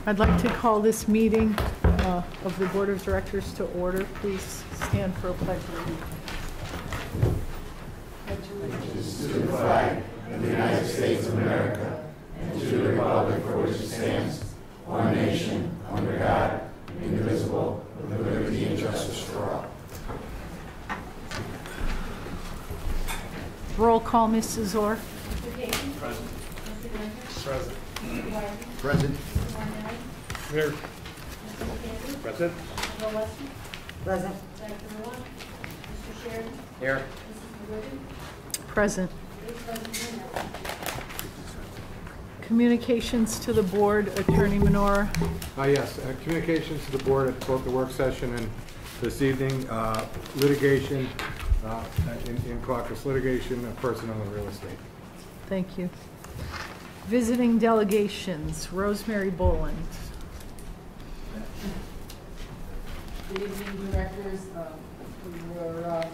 I'd like to call this meeting of the Board of Directors to order. Please stand for a pledge of allegiance. To the flag of the United States of America and to the republic for which it stands, one nation, under God, indivisible, with liberty and justice for all. Roll call, Mrs. Orr. Mr. Gaten? Present. Mr. Winter? Present. Mr. Wiley? Present. Mr. Martinelli? Here. Mr. McAndrew? Present. Mr. Weston? Present. Dr. Noah? Mr. Sheridan? Here. Mrs. McGuigan? Present. Eight present and absent. Communications to the board, Attorney Menorah. Yes, communications to the board at both the work session and this evening, litigation, in caucus litigation, personnel and real estate. Thank you. Visiting delegations, Rosemary Boland. Good evening, directors. We were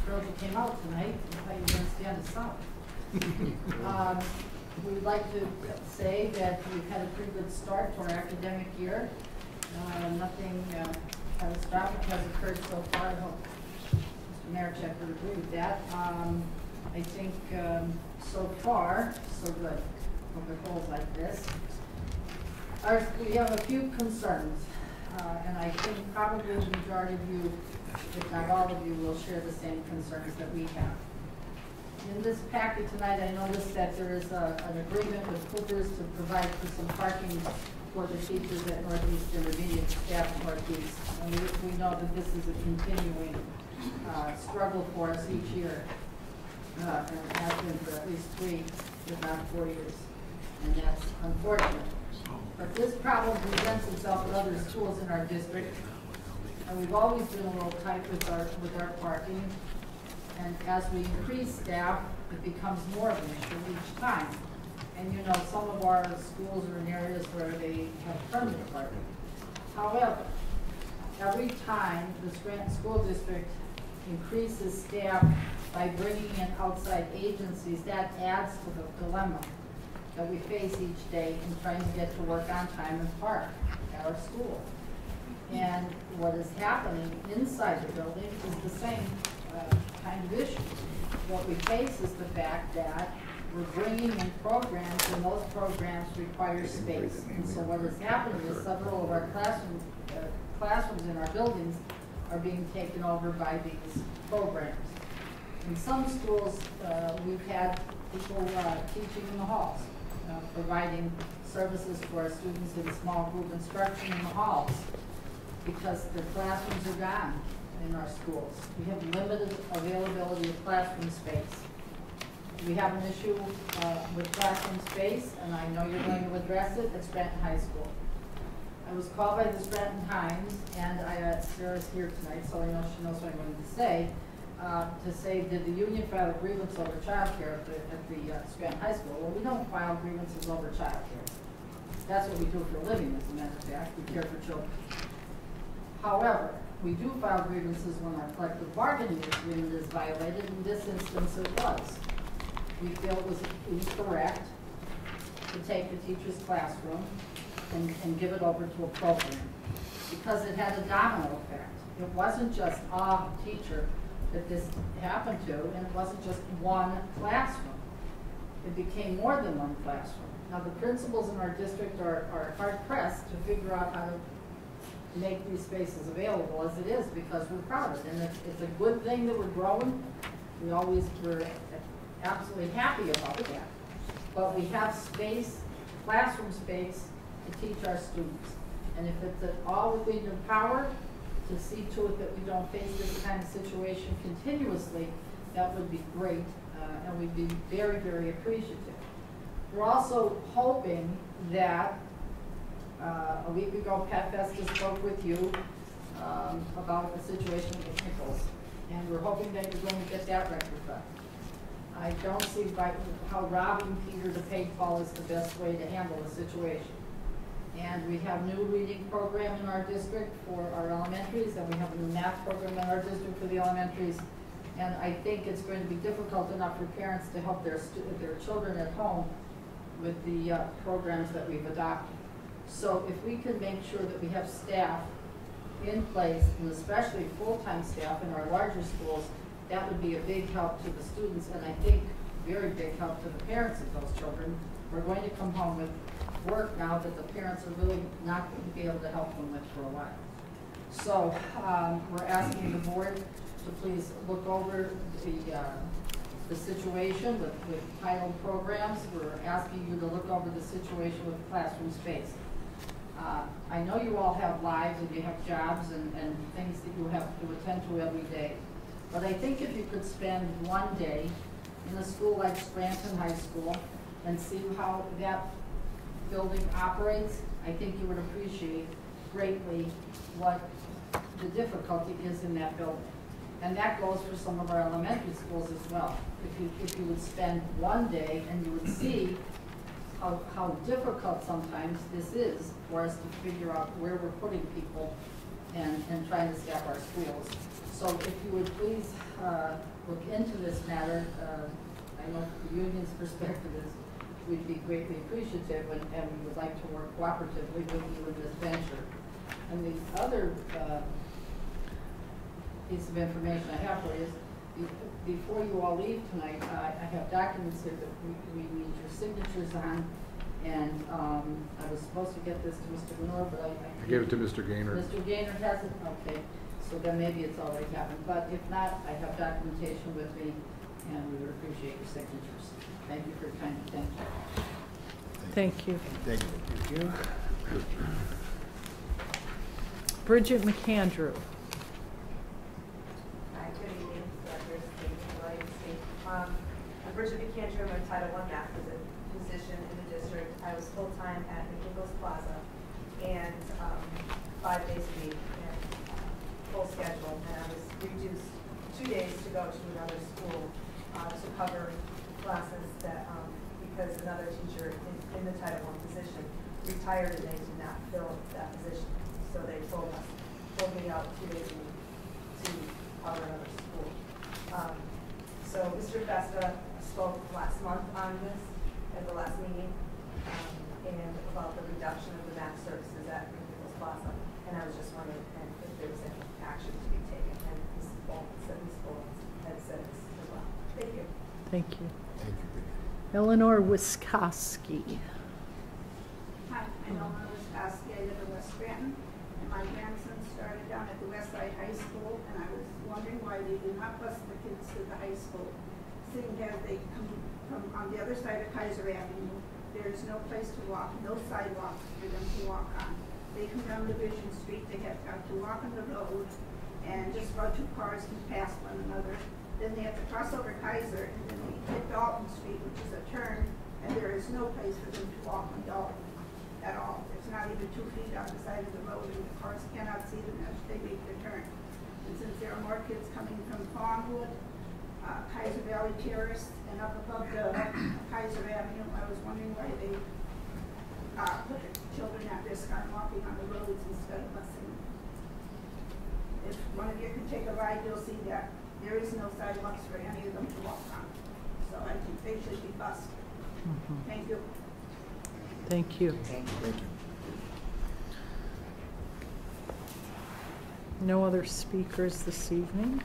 thrilled you came out tonight. I thought you were going to stand aside. We'd like to say that we've had a pretty good start to our academic year. Nothing catastrophic has occurred so far. I hope Mr. Marichek would agree with that. I think so far, so good. Over holes like this. We have a few concerns, and I think probably the majority of you, if not all of you, will share the same concerns that we have. In this packet tonight, I noticed that there is an agreement with Coopers to provide for some parking for the teachers at Northeast Intermediate, staff at Northeast. And we know that this is a continuing struggle for us each year, and it has been for at least 3, if not 4 years, and that's unfortunate. But this problem presents itself with other schools in our district, and we've always been a little tight with our parking. And as we increase staff, it becomes more of an issue each time. And you know, some of our schools are in areas where they have permanent parking. However, every time the Scranton School District increases staff by bringing in outside agencies, that adds to the dilemma that we face each day in trying to get to work on time and park at our school. And what is happening inside the building is the same kind of issue. What we face is the fact that we're bringing in programs, and those programs require space. And so what is happening is several of our classrooms in our buildings are being taken over by these programs. In some schools, we've had people teaching in the halls, providing services for our students in small group instruction in the halls, because the classrooms are gone in our schools. We have limited availability of classroom space. We have an issue with classroom space, and I know you're going to address it at Scranton High School. I was called by the Scranton Times, and Sarah's here tonight, so I know she knows what I'm going to say, did the union file a grievance over childcare at the Scranton High School? Well, we don't file grievances over childcare. That's what we do for a living, as a matter of fact. We care for children. However, we do file grievances when our collective bargaining agreement is violated. In this instance, it was. We feel it was incorrect to take the teacher's classroom and give it over to a program, because it had a domino effect. It wasn't just a teacher that this happened to, and it wasn't just one classroom. It became more than one classroom. Now, the principals in our district are hard-pressed to figure out how to make these spaces available as it is, because we're proud of it. And it's a good thing that we're growing. We always were absolutely happy about that. But we have space, classroom space, to teach our students. And if it's at all within your power to see to it that we don't face this kind of situation continuously, that would be great, and we'd be very, very appreciative. We're also hoping that a week ago, Pat Festus spoke with you about the situation with Nichols, and we're hoping that you're going to get that rectified. I don't see how robbing Peter to pay Paul is the best way to handle the situation. And we have a new reading program in our district for our elementaries, and we have a new math program in our district for the elementaries. And I think it's going to be difficult enough for parents to help their children at home with the programs that we've adopted. So if we can make sure that we have staff in place, and especially full-time staff in our larger schools, that would be a big help to the students, and I think very big help to the parents of those children. We're going to come home with work now that the parents are really not going to be able to help them with for a while. So we're asking the board to please look over the situation with pilot programs. We're asking you to look over the situation with classroom space. I know you all have lives and you have jobs and things that you have to attend to every day. But I think if you could spend one day in a school like Scranton High School and see how that building operates, I think you would appreciate greatly what the difficulty is in that building. And that goes for some of our elementary schools as well. If you would spend one day and you would see how difficult sometimes this is for us to figure out where we're putting people and trying to staff our schools. So if you would please look into this matter, I know the union's perspective is we'd be greatly appreciative and we would like to work cooperatively with you in this venture. And the other piece of information I have for you is before you all leave tonight, I have documents here that we need your signatures on, and I was supposed to get this to Mr. Lenore, but I gave it to Mr. Gaynor. Mr. Gaynor has it? Okay, so then maybe it's already happened, but if not, I have documentation with me, and we would appreciate your signatures. Thank you for your kind attention. Thank you. Thank you. Bridget McAndrew. Hi, good evening, directors, thank you for letting me speak. I'm Bridget McAndrew. I'm a Title I math position in the district. I was full-time at McNichols Plaza and 5 days a week and full schedule. And I was reduced 2 days to go to another school to cover classes that because another teacher in the Title I position retired and they did not fill that position. So they pulled me out 2 days a week to cover another school. So Mr. Festa spoke last month on this at the last meeting and about the reduction of the math services at McNichols Plaza. And I was just wondering if there was any action to be taken. And Ms. Boland had said this as well. Thank you. Thank you. Thank you. Eleanor Wiskoski. Hi, I'm Eleanor Wiskoski. I live in West Scranton. And my grandson started down at the West Side High School, and I was wondering why they do not bus the kids to the high school. Seeing as they come from on the other side of Kaiser Avenue, there is no place to walk, no sidewalks for them to walk on. They come down Division Street, they have got to walk on the road, and just about 2 cars can pass one another. Then they have to cross over Kaiser, and then they hit Dalton Street, which is a turn, and there is no place for them to walk on Dalton at all. It's not even 2 feet on the side of the road, and the cars cannot see them as they make their turn. And since there are more kids coming from Longwood, Kaiser Valley Terrace, and up above the Kaiser Avenue, I was wondering why they put the children at risk on walking on the roads instead of busing. If one of you can take a ride, you'll see that there is no sidewalks for any of them to walk on. So I think they should be bused. Thank you. Thank you. Thank you. No other speakers this evening.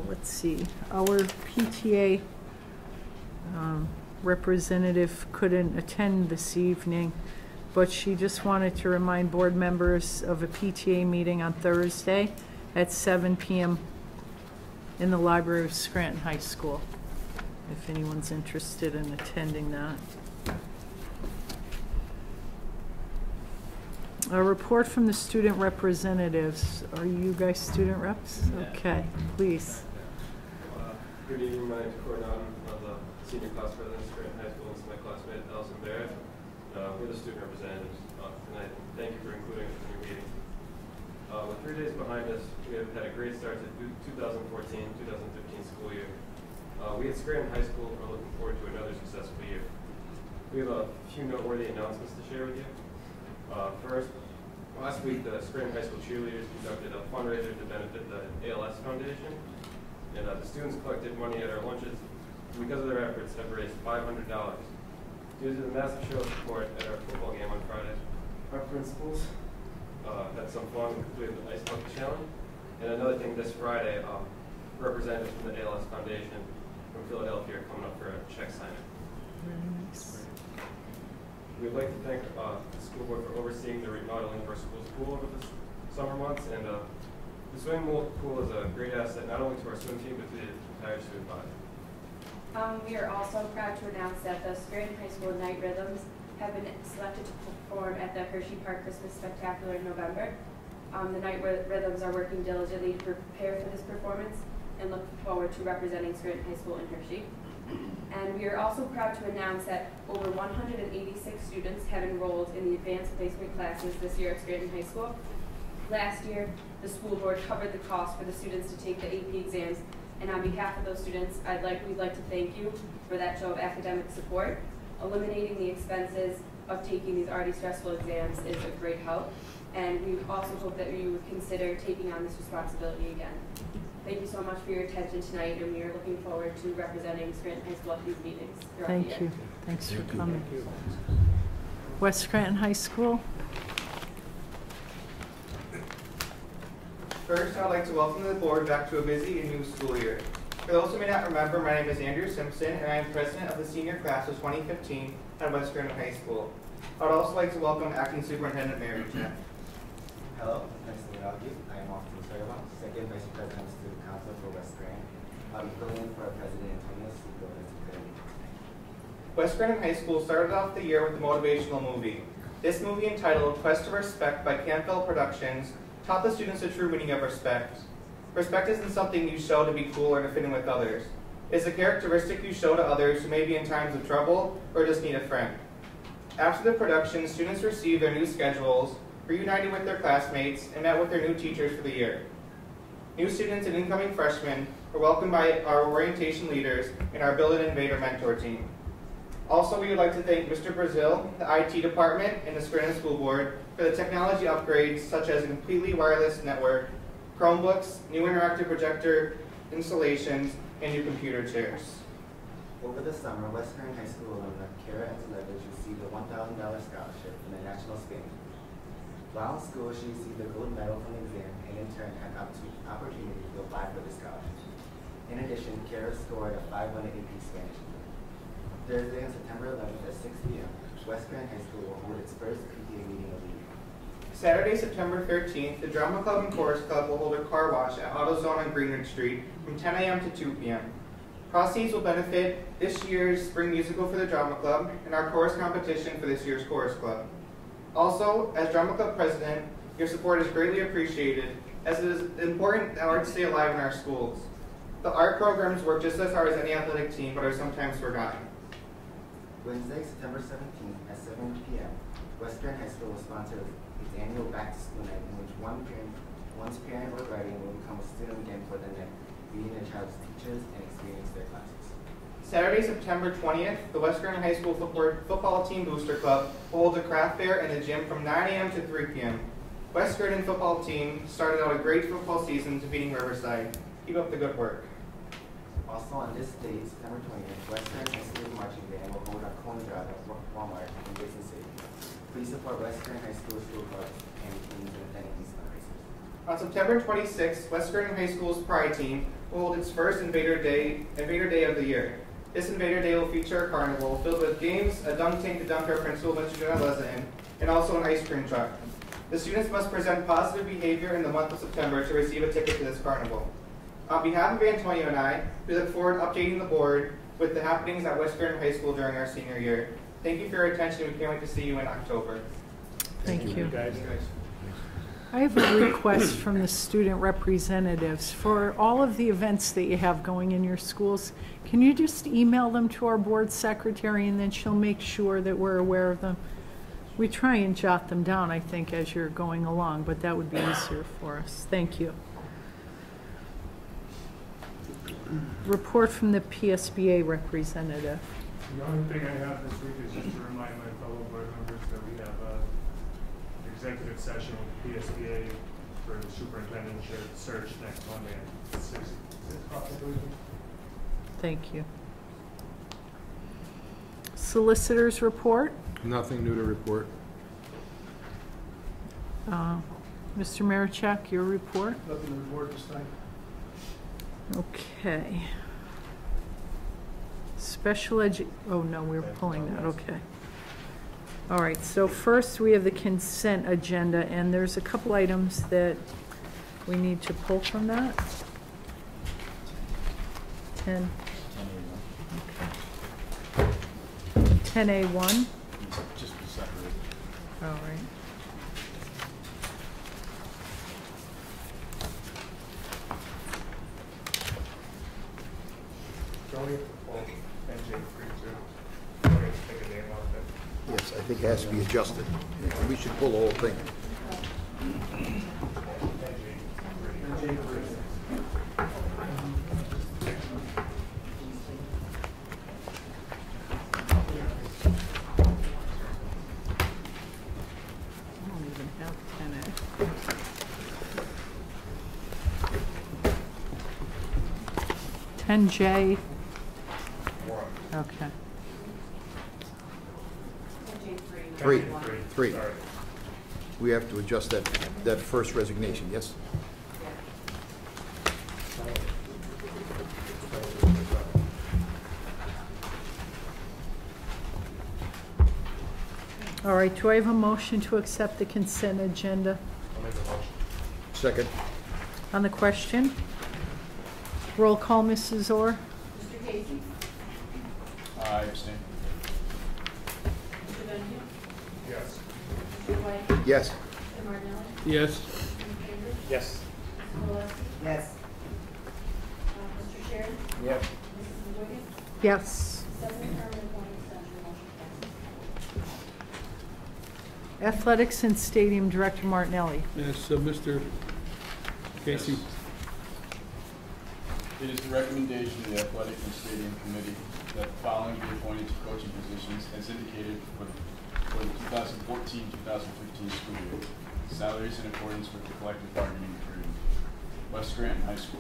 Let's see. Our PTA representative couldn't attend this evening, but she just wanted to remind board members of a PTA meeting on Thursday at 7 p.m. in the library of Scranton High School, if anyone's interested in attending that. A report from the student representatives. Are you guys student reps? Okay, please. Good evening, my name is Corey Naughton. I'm the senior class president at Scranton High School, and this is my classmate Allison Barrett. We're the student representatives tonight. Thank you for including us in your meeting. With 3 days behind us, we have had a great start to the 2014-2015 school year. We at Scranton High School are looking forward to another successful year. We have a few noteworthy announcements to share with you. First, last week the Scranton High School cheerleaders conducted a fundraiser to benefit the ALS Foundation, and the students collected money at our lunches because of their efforts, have raised $500. Due to the massive show of support at our football game on Friday, our principals had some fun and completed the Ice Bucket Challenge. And another thing, this Friday, representatives from the ALS Foundation from Philadelphia are coming up for a check signing. Very nice. We'd like to thank the school board for overseeing the remodeling of our school's pool over the summer months. And the swimming pool is a great asset not only to our swim team but to the entire student body. We are also proud to announce that the Scranton High School Night Rhythms have been selected to perform at the Hershey Park Christmas Spectacular in November. The Night Rhythms are working diligently to prepare for this performance and look forward to representing Scranton High School in Hershey. And we are also proud to announce that over 186 students have enrolled in the advanced placement classes this year at Scranton High School. Last year, the school board covered the cost for the students to take the AP exams, and on behalf of those students, we'd like to thank you for that show of academic support. Eliminating the expenses of taking these already stressful exams is a great help, and we also hope that you would consider taking on this responsibility again. Thank you so much for your attention tonight, and we are looking forward to representing Scranton High School at these meetings throughout the year. Thank you. Thanks for coming. West Scranton High School. First, I'd like to welcome the board back to a busy and new school year. For those who may not remember, my name is Andrew Simpson, and I am president of the senior class of 2015 at West Scranton High School. I would also like to welcome Acting Superintendent Mary Chen. Hello, nice to meet all of you. I am Austin Serva, second vice president of student council for West Scranton. I'll be filling in for our president Antonio Seco as he couldn't make it tonight. West Scranton High School started off the year with a motivational movie. This movie, entitled Quest of Respect by Campbell Productions, taught the students the true meaning of respect. Respect isn't something you show to be cool or to fit in with others. It's a characteristic you show to others who may be in times of trouble or just need a friend. After the production, students received their new schedules, reunited with their classmates, and met with their new teachers for the year. New students and incoming freshmen were welcomed by our orientation leaders and our Build It Invader mentor team. Also, we would like to thank Mr. Brazil, the IT department, and the Scranton School Board for the technology upgrades such as a completely wireless network, Chromebooks, new interactive projector installations, and new computer chairs. Over the summer, West Scranton High School alumna Kara Antelevich received a $1,000 scholarship from the National Spinning. While in school, she received a gold medal from the exam and in turn had an opportunity to apply for the scholarship. In addition, Kara scored a 500 AP Spanish. Thursday on September 11th at 6 p.m., West Scranton High School will hold its first PTA meeting of the year. Saturday, September 13th, the Drama Club and Chorus Club will hold a car wash at AutoZone on Greenwood Street from 10 a.m. to 2 p.m. Proceeds will benefit this year's spring musical for the Drama Club and our chorus competition for this year's Chorus Club. Also, as Drama Club President, your support is greatly appreciated, as it is important that art stay alive in our schools. The art programs work just as hard as any athletic team, but are sometimes forgotten. Wednesday, September 17th at 7 p.m., West Scranton High School will sponsor its annual Back to School Night, in which one's parent or guardian will become a student again for the night, meeting their child's teachers and experience their classes. Saturday, September 20th, the West Scranton High School Football Team Booster Club will hold a craft fair in the gym from 9 a.m. to 3 p.m. West Scranton football team started out a great football season defeating Riverside. Keep up the good work. Also on this date, September 20th, West Scranton High School's marching band will hold a cone drive at Walmart in Dixon City. Please support West Scranton High School clubs and teams in attending these fundraisers. On September 26th, West Scranton High School's Pride Team will hold its first Invader Day of the year. This Invader Day will feature a carnival filled with games, a dunk tank to dunk our principal, Mr. Janaleza, in, and also an ice cream truck. The students must present positive behavior in the month of September to receive a ticket to this carnival. On behalf of Antonio and I, we look forward to updating the board with the happenings at West Scranton High School during our senior year. Thank you for your attention. We can't wait to see you in October. Thank you. Guys. I have a request from the student representatives. For all of the events that you have going in your schools, can you just email them to our board secretary, and then she'll make sure that we're aware of them? We try and jot them down, I think, as you're going along, but that would be easier for us. Thank you. Report from the PSBA representative. The only thing I have this week is just to remind my fellow board members that we have an executive session with PSBA for the superintendent search next Monday at 6 o'clock, I believe. Thank you. Solicitors report. Nothing new to report. Mr. Marichak, your report. Nothing to report this time. Okay. Oh, no, we're pulling that, okay. All right, so first we have the consent agenda, and there's a couple items that we need to pull from that. 10. Okay. 10A1. Just be separated. All right. Don't we have to pull NJ 3 too? Don't we have to take a name off it? Yes, I think it has to be adjusted. We should pull the whole thing. NJ 3. I don't even have 10A. J. Okay. Three. Sorry. We have to adjust that first resignation, yes? All right, do I have a motion to accept the consent agenda? I'll make a motion. Second. On the question? Roll call, Mrs. Orr? Mr. Casey? I abstain. Mr. Benja? Yes. Mr. White? Yes. Mr. Martinelli? Yes. Mr. Chambers? Yes. Mrs. Gillespie? Yes. Mr. Sheridan? Yes. Mrs. Wiggins? Yes. 7 affirmative, 1 abstention, motion passes. Athletics and Stadium Director Martinelli. Yes, Mr. Casey. It is the recommendation of the Athletic and Stadium Committee that the following be appointed to coaching positions as indicated for the 2014-2015 school year. Salaries in accordance with the collective bargaining agreement. West Scranton High School,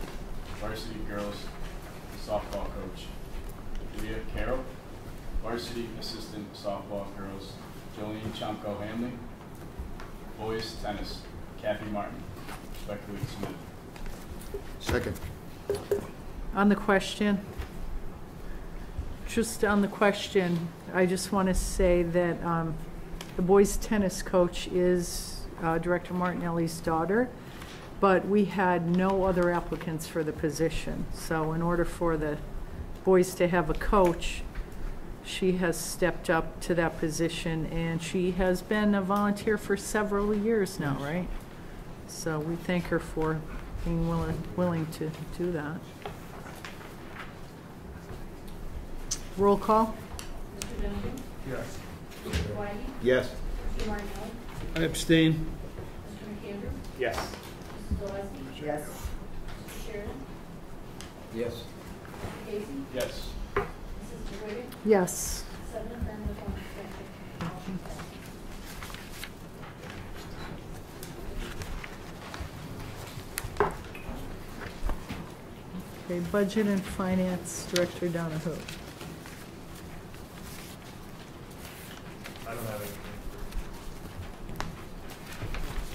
varsity girls softball coach, Leah Carroll, varsity assistant softball girls, Jolene Chomko Hamley, boys tennis, Kathy Martin. Respectfully submitted. Second. On the question, I just want to say that the boys tennis coach is Director Martinelli's daughter, but we had no other applicants for the position. So in order for the boys to have a coach, she has stepped up to that position, and she has been a volunteer for several years now, right? So we thank her for being willing to do that. Roll call? Mr. Benja? Yes. Mr. White? Yes. Mr. Martinelli? I abstain. Mr. McAndrew? Yes. Mrs. Gillespie? Yes. Mr. Sheridan? Yes. Mr. Casey? Yes. Mrs. Wiggins? Yes. 7 affirmative, 1 abstention, motion passes. Okay, Budget and Finance Director Donahue. I don't have anything.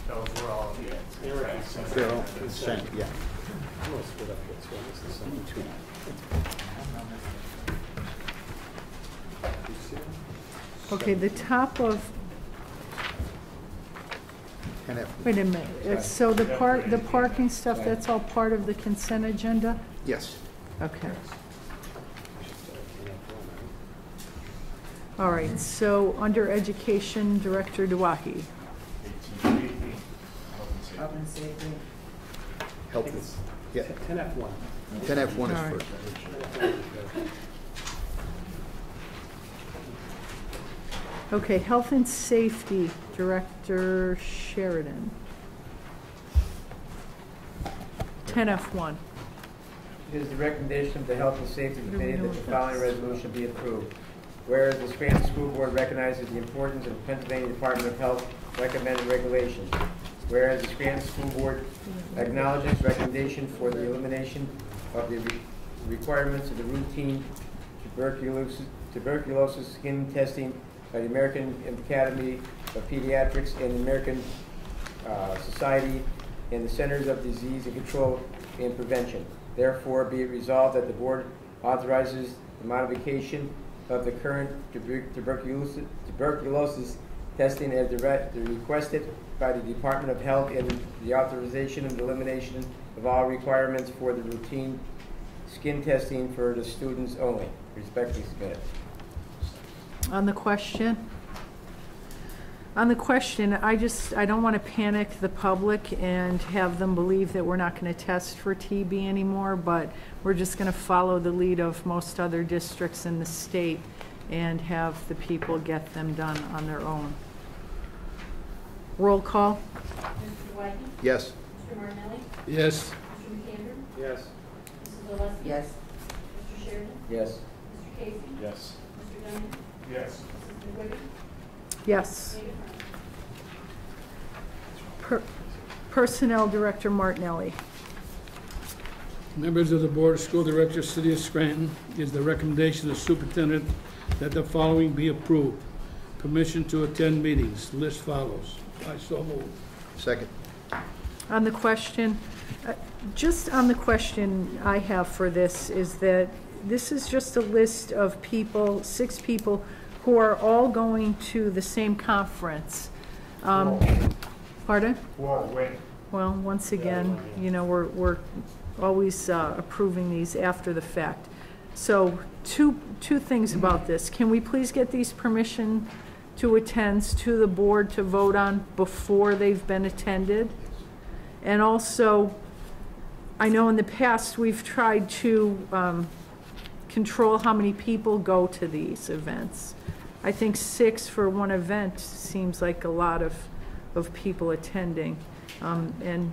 Those were all. They're all consent, yeah. Okay, the top of, And wait a minute, so the parking stuff, that's all part of the consent agenda? yes. Okay. All right, so under Education Director Duwahi. Health and safety. Help us. Yeah. 10F1. 10F1 All is right. first. Okay, Health and Safety Director Sheridan. 10F1. It is the recommendation of the Health and Safety What do we Committee do that with the following this? resolution be approved. Whereas the Scranton School Board recognizes the importance of the Pennsylvania Department of Health recommended regulations. Whereas the Scranton School Board acknowledges recommendation for the elimination of the requirements of the routine to tuberculosis skin testing by the American Academy of Pediatrics and the American Society and the Centers of Disease and Control and Prevention. Therefore, be it resolved that the board authorizes the modification of the current tuberculosis testing as requested by the Department of Health and the authorization and elimination of all requirements for the routine skin testing for the students only. Respectfully submitted. On the question? On the question, I don't want to panic the public and have them believe that we're not going to test for TB anymore, but we're just going to follow the lead of most other districts in the state and have the people get them done on their own. Roll call? Mr. Wyden? Yes. Mr. Martinelli? Yes. Mr. McAndrew? Yes. Mrs. Oleski? Yes. Mr. Sheridan? Yes. Mr. Casey? Yes. Mr. Dunigan? Yes. Mrs. McWiggin? Yes. Mayor Burns? Personnel Director Martinelli. Members of the Board of School Directors, City of Scranton, is the recommendation of the superintendent that the following be approved. Permission to attend meetings. List follows. I so move. Second. On the question, just on the question I have for this is that this is just a list of people, 6 people, who are all going to the same conference. Pardon? Whoa, wait. Well, once again, you know, we're always approving these after the fact. So two things about this. Can we please get these permission to attend to the board to vote on before they've been attended? And also, I know in the past we've tried to control how many people go to these events. I think 6 for one event seems like a lot of people attending. And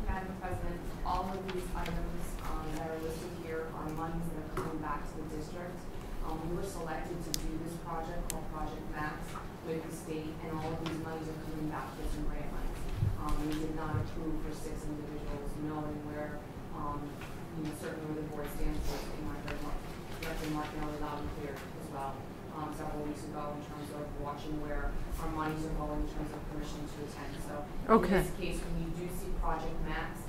Madam President, all of these items that are listed here are monies that are coming back to the district. We were selected to do this project called Project Max with the state, and all of these monies are coming back to us in grant monies. We did not approve for 6 individuals, knowing where, certainly where the board stands for, and my Director Martinelli loud and clear as well, several weeks ago in terms of watching where our monies are going in terms of permission to attend. So okay. In this case, when you do see Project Max,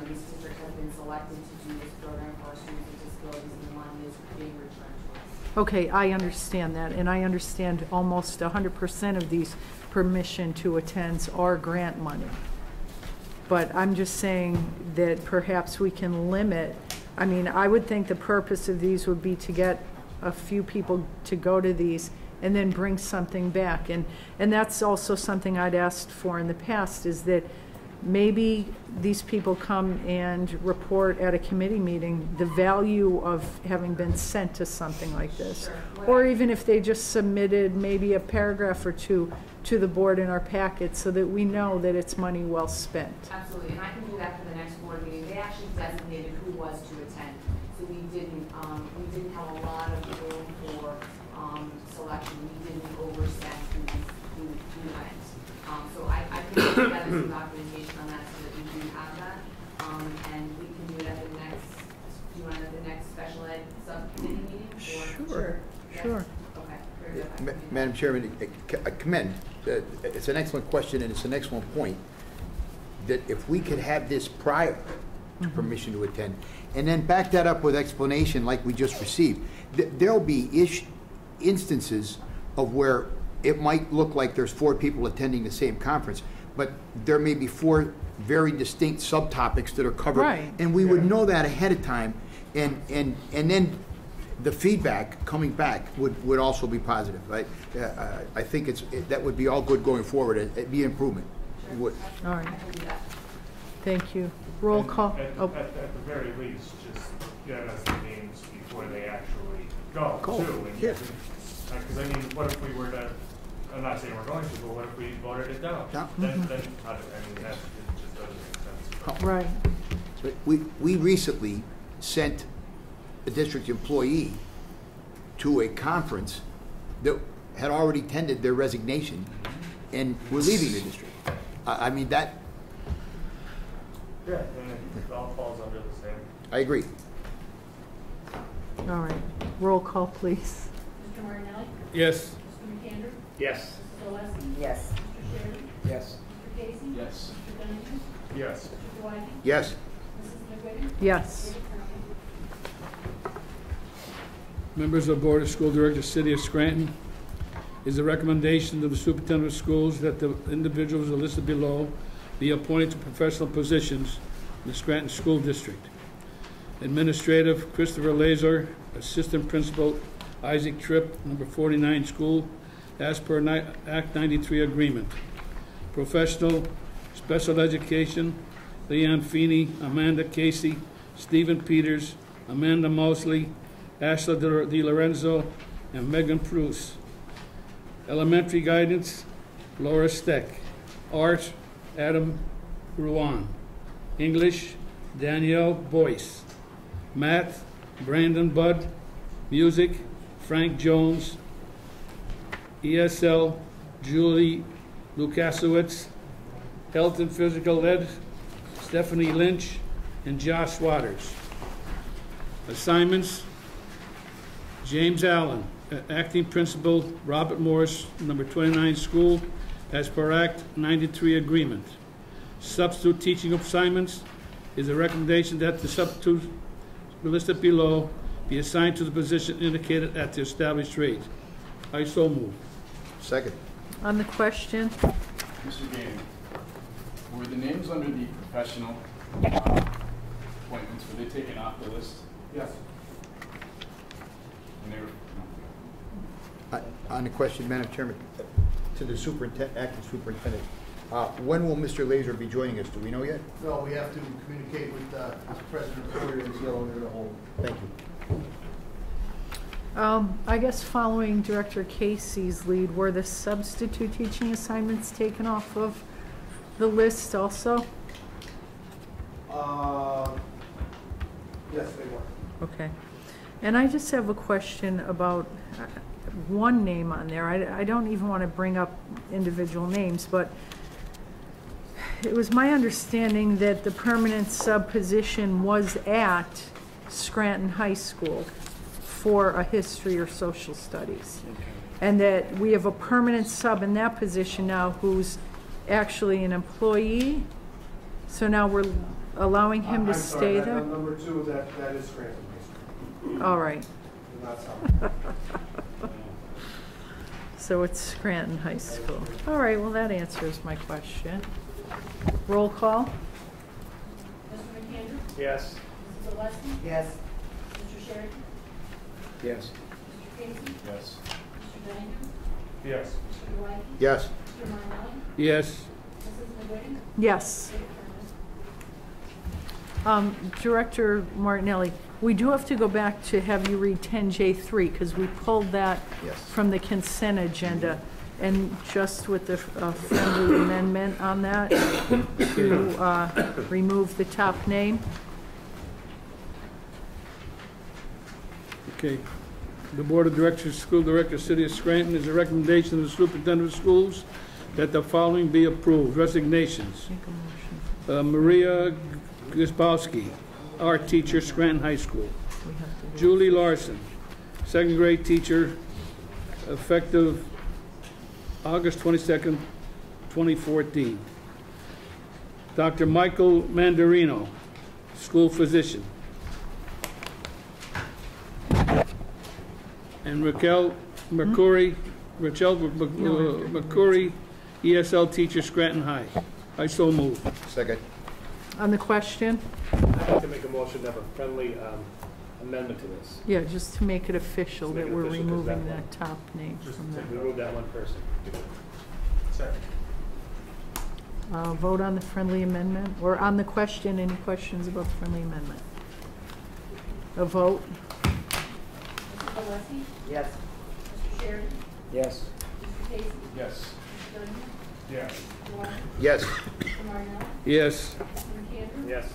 this district has been selected to do this program for our students with disabilities, and the money is being returned to us. okay, I understand that, and I understand almost 100% of these permission to attends are grant money. But I'm just saying that perhaps we can limit. I mean, I would think the purpose of these would be to get a few people to go to these and then bring something back. And that's also something I'd asked for in the past, is that maybe these people come and report at a committee meeting the value of having been sent to something like this. Sure. Or even if they just submitted maybe a paragraph or 2 to the board in our packet so that we know that it's money well spent. Absolutely, and I can do that for the next board meeting. They actually designated who was to attend, so we didn't have a lot of room for selection. We didn't overset who went. So I can put together some documentation on that so that we do have that, and we can do it at the next. Do you want it at the next special ed subcommittee meeting? Sure. Yes? Sure. Okay. Very good. Madam Chairman, I commend. It's an excellent question and it's an excellent point, that if we could have this prior to permission to attend, and then back that up with explanation like we just received, there'll be instances of where it might look like there's 4 people attending the same conference, but there may be 4 very distinct subtopics that are covered, right. And we would know that ahead of time, and then the feedback coming back would also be positive, right? I think that would be all good going forward. It'd be an improvement. Sure. It would. All right. I can do that. Thank you. Roll call. At the very least, just get us the names before they actually go, too. And yeah. Because I mean, what if we were to, I'm not saying we're going to, but what if we voted it down? Yeah. Then that it just doesn't make sense. Right. We recently sent a district employee to a conference that had already tendered their resignation and were leaving the district. I mean, that... Yeah, and it all falls under the same. I agree. All right. Roll call, please. Mr. Martinelli? Yes. Mr. McAndrew? Yes. Mrs. Oleski? Yes. Mr. Sherry? Yes. Mr. Casey? Yes. Mr. Donohue? Yes. Mr. Dwyer? Yes. Mrs. McGuigan? Yes. David Herman? Members of the Board of School Directors, City of Scranton, is the recommendation of the Superintendent of Schools that the individuals listed below be appointed to professional positions in the Scranton School District. Administrative, Christopher Lazar, Assistant Principal, Isaac Tripp, number 49 school, as per Act 93 agreement. Professional, Special Education, Leon Feeney, Amanda Casey, Stephen Peters, Amanda Mosley, Ashla Di Lorenzo, and Megan Pruce. Elementary Guidance, Laura Steck. Art, Adam Ruan. English, Danielle Boyce. Math, Brandon Budd. Music, Frank Jones. ESL, Julie Lukasiewicz. Health and Physical Ed, Stephanie Lynch and Josh Waters. Assignments, James Allen, Acting Principal, Robert Morris, number 29 school, as per Act 93 agreement. Substitute teaching assignments is a recommendation that the substitute listed below be assigned to the position indicated at the established rate. I so move. Second. On the question, Mr. Gannon, were the names under the professional appointments, were they taken off the list? Yes. And they were, On the question, Madam Chairman, to the acting superintendent, when will Mr. Lazar be joining us? Do we know yet? No, we have to communicate with Mr. President Porter and seal under the whole. Thank you. I guess following Director Casey's lead, were the substitute teaching assignments taken off of the list also? Yes, they were. Okay. And I just have a question about one name on there. I don't even want to bring up individual names, but it was my understanding that the permanent sub position was at Scranton High School for a history or social studies. Okay. And that we have a permanent sub in that position now who's actually an employee. So now we're allowing him to stay there? Number two, that is Scranton High School. All right. Not South. So it's Scranton High School. All right, well, that answers my question. Roll call? Mr. McAndrew? Yes. Mrs. Oleski? Yes. Mr. Sherry? Yes. Mr. Casey? yes. Mr. Donohue? Yes. Mr. Dwyer? Yes. Mr. Martinelli? Yes. Mrs. McGuigan? Yes. David Herman? Director Martinelli, we do have to go back to have you read 10J3 because we pulled that Yes. from the consent agenda. And just with the friendly amendment on that, to remove the top name. Okay. The Board of Directors, School Director, City of Scranton, is a recommendation of the Superintendent of Schools that the following be approved. Resignations. Make a motion. Maria Gzbowski, art teacher, Scranton High School. We have to do- Julie Larson, second grade teacher, effective August 22nd, 2014. Dr. Michael Mandarino, school physician. And Raquel McCurry, McCurry, ESL teacher, Scranton High. I so move. Second. On the question? I'd like to make a motion to have a friendly amendment to this. Yeah, just to make it official To make that it we're official, 'cause removing that that top name Just from to that. remove that one person. Second. Vote on the friendly amendment, or on the question, any questions about the friendly amendment? A vote? Mrs. Oleski? Yes. Mr. Sherry? Yes. Mr. Casey? Yes. Mr. Donohue? Yes. Mr. Dwyer? Yes. Mr. Martinelli? Yes. Mr. McAndrew? Yes.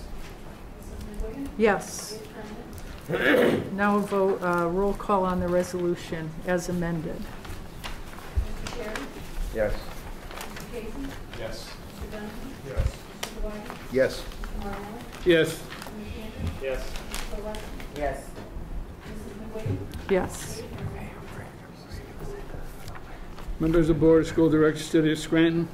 Mrs. McGuigan? Yes. David Herman? Now a vote, roll call on the resolution as amended. Mr. Sherry? Yes. Mr. Casey? Yes. Mr. Donohue? Yes. Mr. Dwyer? Yes. Mr. Martinelli? Yes. Mr. McAndrew? Yes. Mr. Oleski? Yes. Mrs. Wiggins? Yes. Members of the Board of School Directors, City of Scranton,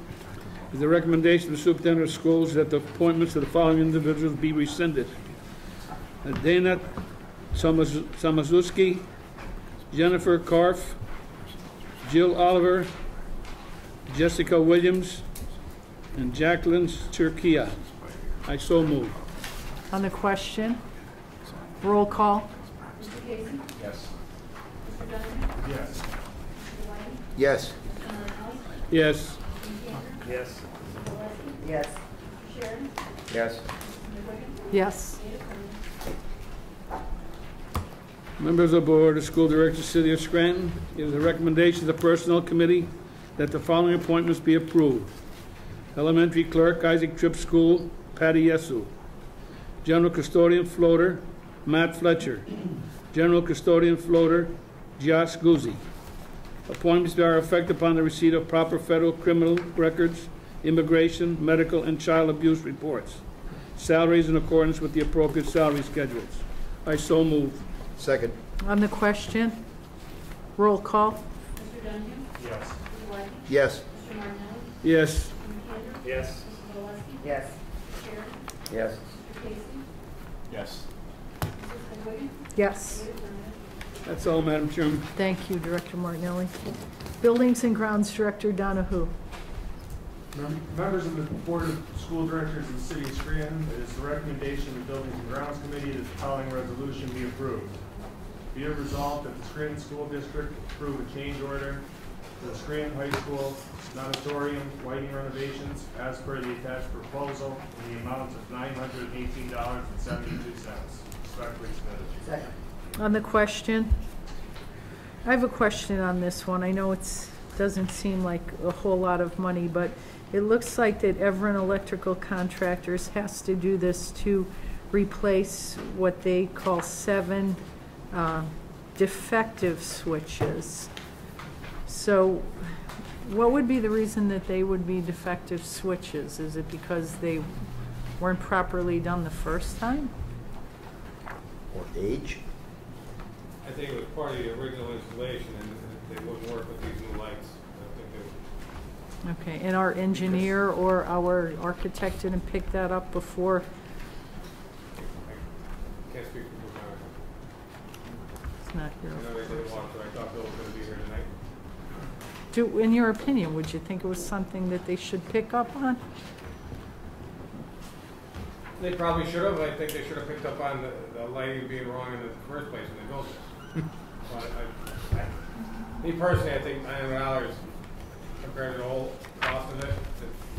is the recommendation of the Superintendent of Schools that the appointments of the following individuals be rescinded. Dana Samazuski, Jennifer Karff, Jill Oliver, Jessica Williams, and Jacqueline Turquia. I so move. On the question, roll call. Mr. Casey? Yes. Mr. Donovan? Yes. Mr. Whiting? Yes. Mr. Martinelli? Yes. Mr. Cantor? Yes. Mr. Valesky? Yes. Mr. Sharon? Yes. Mr. Wiggins? Yes. Eight affirmative. Members of the Board of School Directors, City of Scranton, it is a recommendation of the Personnel Committee that the following appointments be approved. Elementary Clerk, Isaac Tripp School, Patty Yesu. General Custodian Floater, Matt Fletcher. General Custodian Floater, Josh Guzzi. Appointments are effective upon the receipt of proper federal criminal records, immigration, medical, and child abuse reports. Salaries in accordance with the appropriate salary schedules. I so move. Second. On the question, roll call. Mr. Donovan? Yes. Mr. Whiting? Yes. Mr. Martinelli? Yes. Mr. Cantor? Yes. Mr. Valesky? Yes. Mr. Sharon? Yes. Mr. Casey? Yes. Mrs. Wiggins? Yes. Eight affirmative. That's all, Madam Chairman. Thank you, Director Martinelli. Buildings and Grounds Director Donahue. Members of the Board of School Directors of the City of Scranton, it is the recommendation of the Buildings and Grounds Committee that the following resolution be approved. Be it resolved that the Scranton School District approve a change order for the Scranton High School Natatorium lighting renovations as per the attached proposal in the amount of $918.72. Respectfully submitted. Second. On the question, I have a question on this one. I know it doesn't seem like a whole lot of money, but it looks like that Everett Electrical Contractors has to do this to replace what they call 7 defective switches. So what would be the reason that they would be defective switches? Is it because they weren't properly done the first time? Or age? I think it was part of the original installation, and they wouldn't work with these new lights. I think Okay, and our engineer or our architect didn't pick that up before? I can't speak for the matter. It's not here. I know they didn't want to, I thought Bill was going to be here tonight. In your opinion, would you think it was something that they should pick up on? They probably should have. I think they should have picked up on the lighting being wrong in the first place when they built it. Me personally, I think $900 compared to the whole cost of it,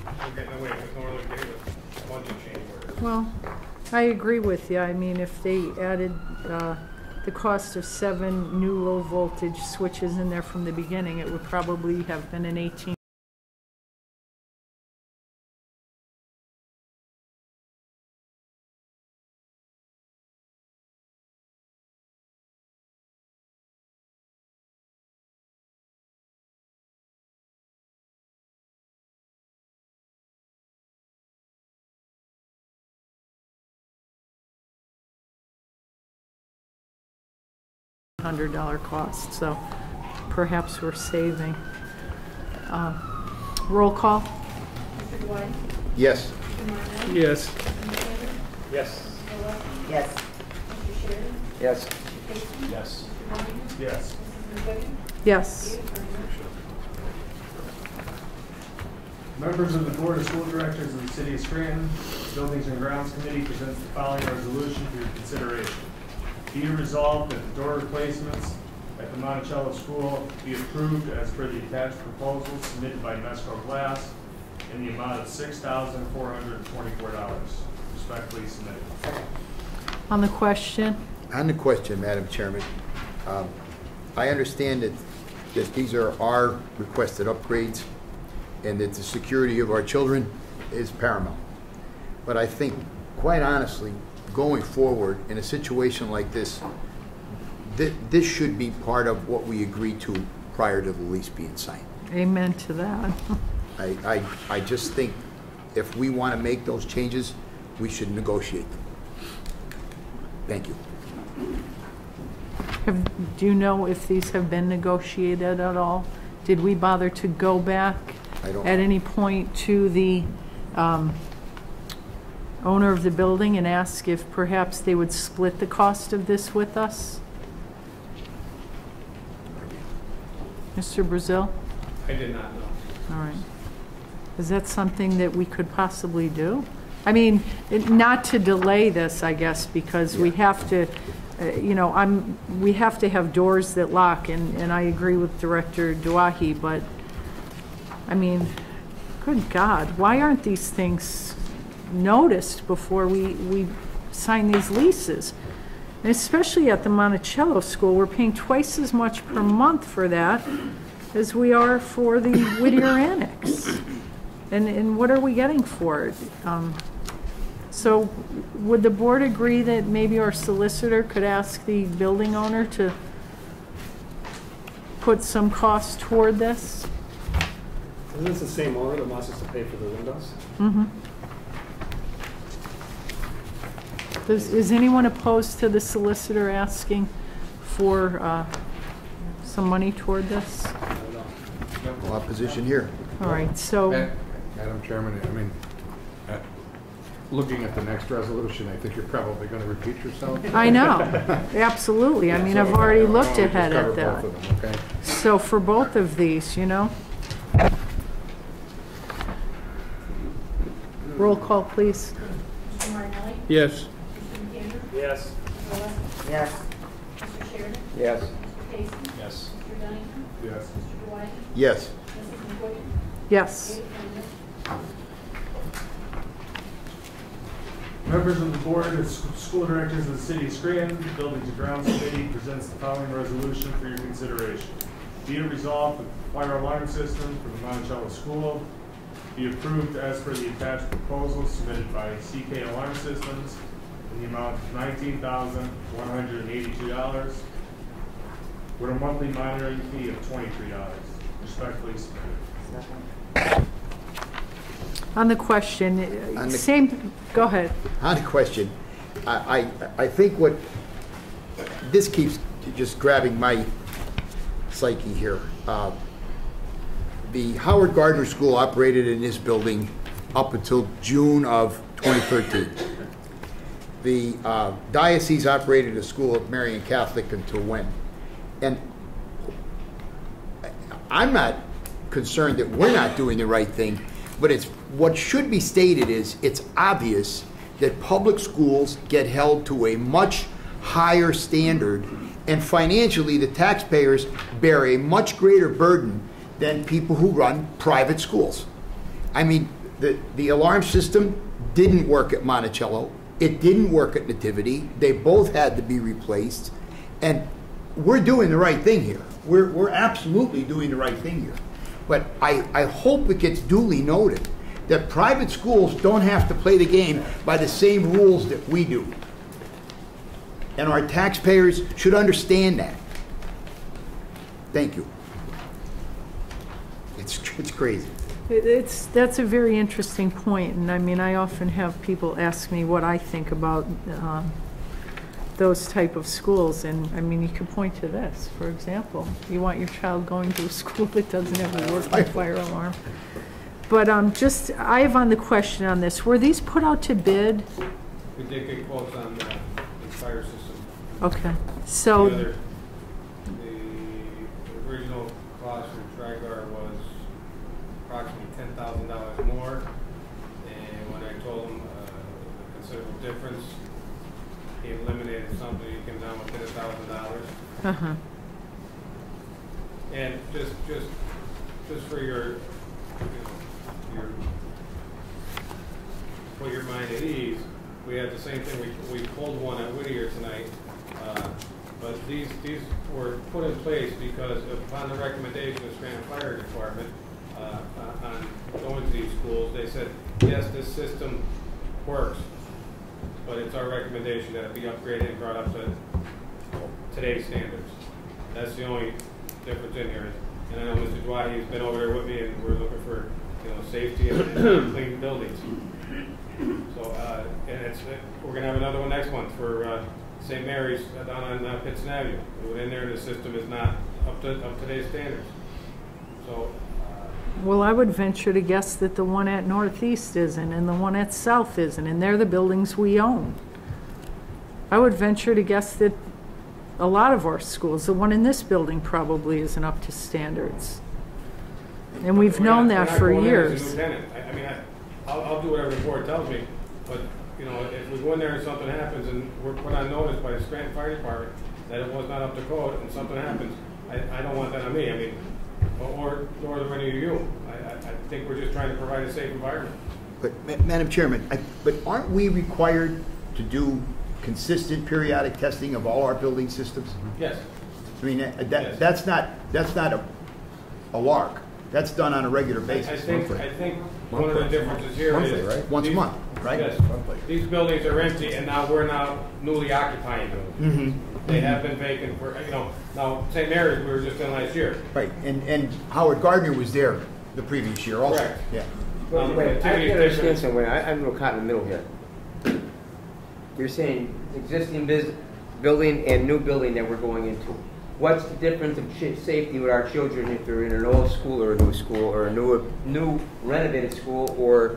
we're getting away with normally getting with a bunch of change orders. Well, I agree with you. I mean, if they added the cost of 7 new low voltage switches in there from the beginning, it would probably have been an 18. $100 cost, so perhaps we're saving. Roll call. Mr. Dwight? Yes. Mr. Martinelli? Yes. Mr. Cantor? Yes. Mr. Valesky? Yes. Mr. Sharon? Yes. Mr. Casey? Yes. Mr. Whiting? Yes. Mrs. Wiggins? Yes. Eight affirmative. Members of the Board of School Directors of the City of Scranton, Buildings and Grounds Committee presents the following resolution for your consideration. Be it resolved that the door replacements at the Monticello School be approved as per the attached proposal submitted by Mesco Glass in the amount of $6,424. Respectfully submitted. On the question, On the question, Madam Chairman, I understand that these are our requested upgrades and that the security of our children is paramount. But I think, quite honestly, going forward in a situation like this, this should be part of what we agreed to prior to the lease being signed. amen to that. I just think if we want to make those changes, we should negotiate them. Thank you. Do you know if these have been negotiated at all? Did we bother to go back I don't at know. any point to the owner of the building and ask if perhaps they would split the cost of this with us? Mr. Brazil? I did not know. All right. Is that something that we could possibly do? I mean, not to delay this, I guess, because we have to, you know, we have to have doors that lock, and I agree with Director Duahi, but, I mean, good God, why aren't these things noticed before we sign these leases? And especially at the Monticello School, we're paying twice as much per month for that as we are for the Whittier Annex. And what are we getting for it? So would the board agree that maybe our solicitor could ask the building owner to put some cost toward this? Isn't this the same owner that wants us to pay for the windows? Mm-hmm. Is anyone opposed to the solicitor asking for some money toward this? No opposition here. All right, so, Madam Chairman, I mean, looking at the next resolution, I think you're probably going to repeat yourself. I know, absolutely. I mean, I've already looked ahead Just at cover that. both of them, okay? So for both of these, you know? Roll call, please. Mr. Martinelli? Yes. Mr. McAndrew? Yes. Mr. Weston? Yes. Mr. Sheridan? Yes. Mr. Casey? Yes. Mr. Dunnington? Yes. Mr. Dwight? Yes. Mrs. McWiggin? Yes. Eight affirmative. Members of the Board of School Directors of the City of Scranton, the Buildings and Grounds Committee presents the following resolution for your consideration. Be it resolved that the fire alarm system for the Monticello School be approved as per the attached proposal submitted by CK Alarm Systems in the amount of $19,182 with a monthly monitoring fee of $23. Respectfully submitted. On the question, same, go ahead. On the question, I think what, this keeps just grabbing my psyche here. The Howard Gardner School operated in this building up until June of 2013. The diocese operated a school at Marian Catholic until when? And I'm not concerned that we're not doing the right thing, but it's what should be stated is it's obvious that public schools get held to a much higher standard, and financially the taxpayers bear a much greater burden than people who run private schools. I mean, the alarm system didn't work at Monticello. It didn't work at Nativity. They both had to be replaced. And we're doing the right thing here. We're absolutely doing the right thing here. But I hope it gets duly noted that private schools don't have to play the game by the same rules that we do. And our taxpayers should understand that. Thank you. It's crazy. That's a very interesting point, and I mean, I often have people ask me what I think about those type of schools, and I mean, you could point to this, for example. You want your child going to a school that doesn't have a working fire alarm. But I have on the question on this, were these put out to bid? We did get quotes on the fire system. Okay, so. The original cost for Trigar was approximately $10,000 more, and when I told him a considerable difference, he eliminated something, he came down within $1,000. Uh-huh. And just for your put your mind at ease, we had the same thing. We pulled one at Whittier tonight, but these were put in place because upon the recommendation of Scranton Fire Department on going to these schools, they said, yes, this system works, but it's our recommendation that it be upgraded and brought up to today's standards. That's the only difference in here. And I know Mr. Dwight, he's been over there with me, and we're looking for safety and clean buildings. So, and we're going to have another one next month for St. Mary's down on Pittston Avenue. We went in there, the system is not up to today's standards. So, Well, I would venture to guess that the one at Northeast isn't, and the one at South isn't, and they're the buildings we own. I would venture to guess that a lot of our schools, the one in this building probably isn't up to standards. And we've known that for years. I mean, I'll do whatever the board tells me, but, you know, if we go in there and something happens and we're put on notice by the Scranton Fire Department that it was not up to code and something happens, I don't want that on me. I mean, or the any of you. I think we're just trying to provide a safe environment. But, Madam Chairman, but aren't we required to do consistent periodic testing of all our building systems? Yes. I mean, that's not a lark. That's done on a regular basis. I think one of the differences here is right? Once a month, right? Yes. These buildings are empty, and now we're newly occupying them. Mm-hmm. They have been vacant for, you know. Now St. Mary's we were just in last year. Right, and Howard Gardner was there the previous year also. Correct. Yeah. Well, wait, I can understand somewhere. I'm a little caught in the middle here. You're saying existing building and new building that we're going into. What's the difference of safety with our children if they're in an old school or a new school or a new renovated school or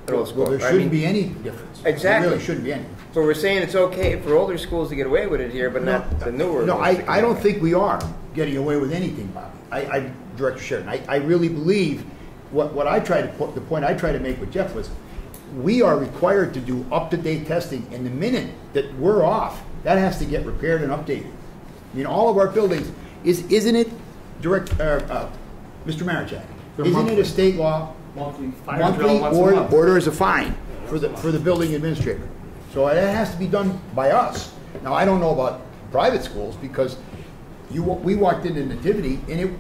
an old school? Well, there shouldn't be any difference. Exactly. There really shouldn't be any. So we're saying it's okay for older schools to get away with it here, but not the newer. No, I don't think we are getting away with anything, Bobby. Director Sheridan, I really believe what I tried to put, the point I tried to make with Jeff was, we are required to do up-to-date testing, and the minute that we're off, that has to get repaired and updated. I mean, all of our buildings, isn't it, Mr. Marichak, isn't it a state law? Monthly Order is a fine for the building administrator. So that has to be done by us. Now, I don't know about private schools because we walked into Nativity and it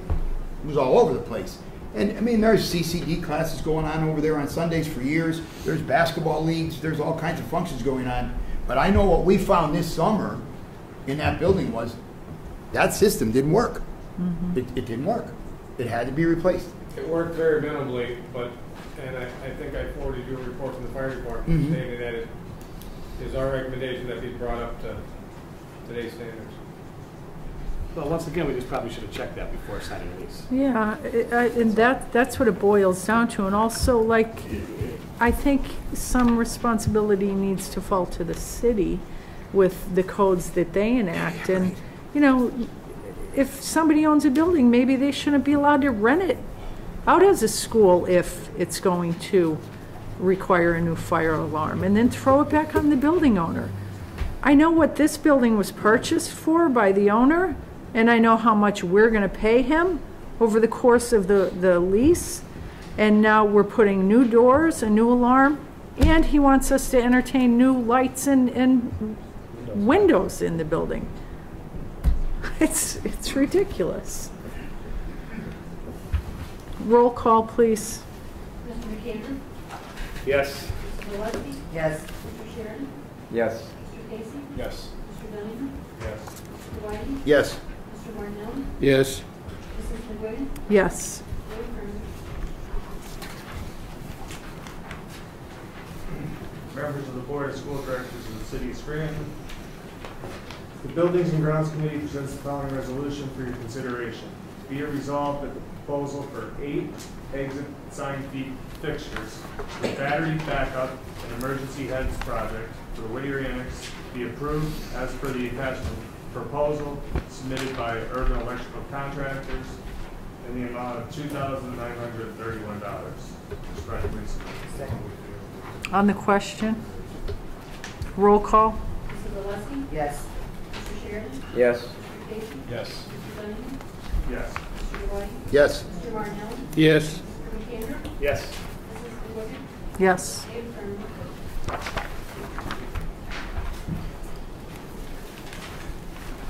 was all over the place. And I mean, there's CCD classes going on over there on Sundays for years. There's basketball leagues. There's all kinds of functions going on. But I know what we found this summer in that building was that system didn't work. Mm-hmm. It didn't work. It had to be replaced. It worked very minimally, and I think I forwarded you a report from the fire department Mm-hmm. stating that it is our recommendation that be brought up to today's standards. Well, once again, we just probably should have checked that before signing a lease. Yeah, and that's what it boils down to. And also, like, I think some responsibility needs to fall to the city with the codes that they enact. And, you know, if somebody owns a building, maybe they shouldn't be allowed to rent it out as a school if it's going to require a new fire alarm, and then throw it back on the building owner. I know what this building was purchased for by the owner, and I know how much we're going to pay him over the course of the lease, and now we're putting new doors, a new alarm, and he wants us to entertain new lights and windows in the building. It's ridiculous. Roll call, please. Mr. McAndrew? Yes. Mr. Valesky? Yes. Mr. Sheridan? Yes. Mr. Casey? Yes. Mr. Dunningham? Yes. Mr. Whiting? Yes. Mr. Marnell? Yes. Mrs. McGuigan? Yes. Eight affirmative. Members of the Board of School Directors of the City of Scranton, the Buildings and Grounds Committee presents the following resolution for your consideration. Be it resolved that the proposal for 8 exit sign fixtures with battery backup and emergency heads project for the Whittier Annex be approved as per the attachment proposal submitted by Urban Electrical Contractors in the amount of $2,931. Respectfully submitted. On the question, roll call. Mrs. Valesky? Yes. Mr. Sheridan? Yes. Mr. Casey? Yes. Mr. Dunningham? Yes. Mr. Whiting? Yes. Mr. Marnell? Yes. Mr. McAndrew? Yes. Mrs. McGuigan? Yes. Eight affirmative.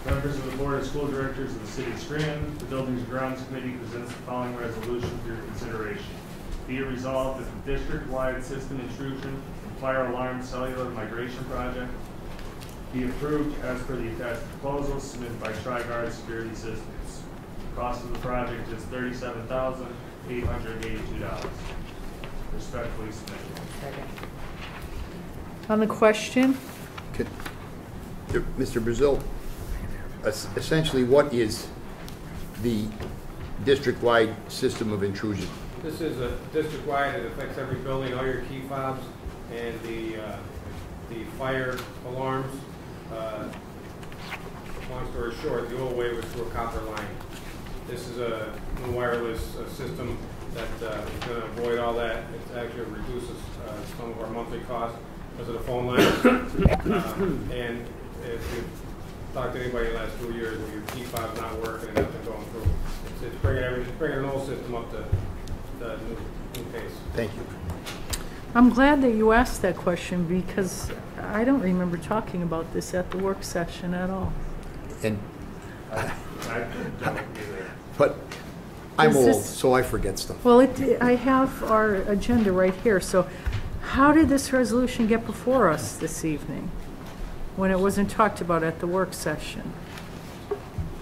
Members of the Board of School Directors of the City of Scranton, the Buildings and Grounds Committee presents the following resolution for your consideration. Be it resolved that the district-wide system intrusion and fire alarm cellular migration project be approved as per the attached proposal submitted by TriGuard Security Systems. The cost of the project is $37,882. Respectfully submitted. On the question, Mr. Brazil, essentially what is the district-wide system of intrusion? This is a district-wide, it affects every building, all your key fobs, and the fire alarms. Long story short, the old way was through a copper line. This is a new wireless system that is going to avoid all that. It actually reduces some of our monthly costs because of the phone line. And if you talk to anybody in the last 2 years, when your key fob's not working and nothing going through, it's bringing an old system up to the new pace. Thank you. I'm glad that you asked that question because I don't remember talking about this at the work session at all. And I don't either. but I'm Is old, this- so I forget stuff. Well, I have our agenda right here, so how did this resolution get before us this evening when it wasn't talked about at the work session?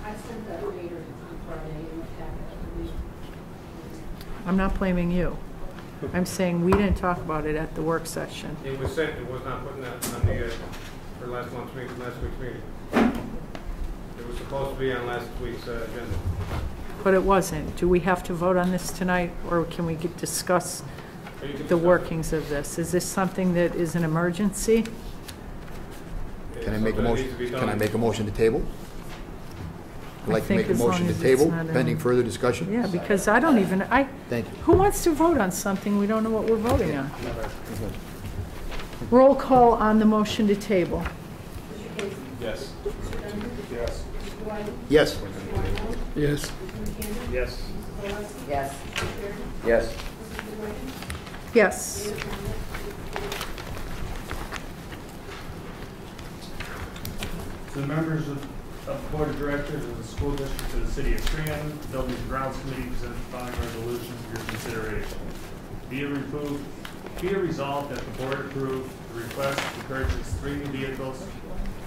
I sent that later on Friday in the packet. I'm not blaming you. I'm saying we didn't talk about it at the work session. It was sent, it was not putting that on the, for last week's meeting. It was supposed to be on last week's agenda. But it wasn't. Do we have to vote on this tonight, or can we discuss the workings of this? Is this something that is an emergency? Can I make a Something that motion? needs to be Can I done. make a motion to table? I'd like to think make a as long motion to as it's table, not in- pending further discussion. Yeah, because I don't even, Thank you. who wants to vote on something we don't know what we're voting on? Roll call on the motion to table. Yes. Yes. Yes. Yes. Yes. Yes. Yes. Yes. To the members of the Board of Directors of the School District of the City of Scranton, the Buildings and Grounds Committee presents the following resolution for your consideration. Be it resolved that the Board approve the request to purchase 3 new vehicles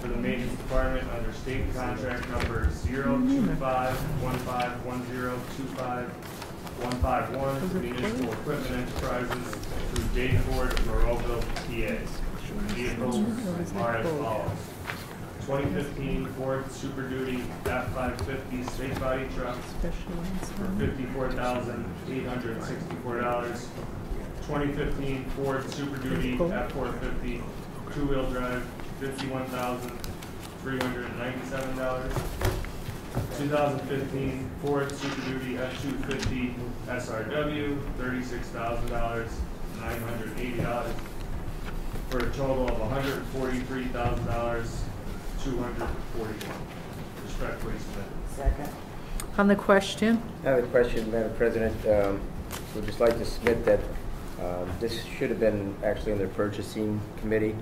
for the Maintenance Department under State Contract Number 0251510251551 for Municipal Equipment Enterprises through Dayton Ford of Monroeville, PA. Vehicles are as follows. 2015 Ford Super Duty F550 State Body Truck for $54,864. 2015 Ford Super Duty F450 two-wheel drive, $51,397. 2015 Ford Super Duty F250 SRW, $36,980. For a total of $143,241. Respectfully submitted. Second. On the question? I have a question, Madam President. We'd just like to submit that this should have been actually in their purchasing committee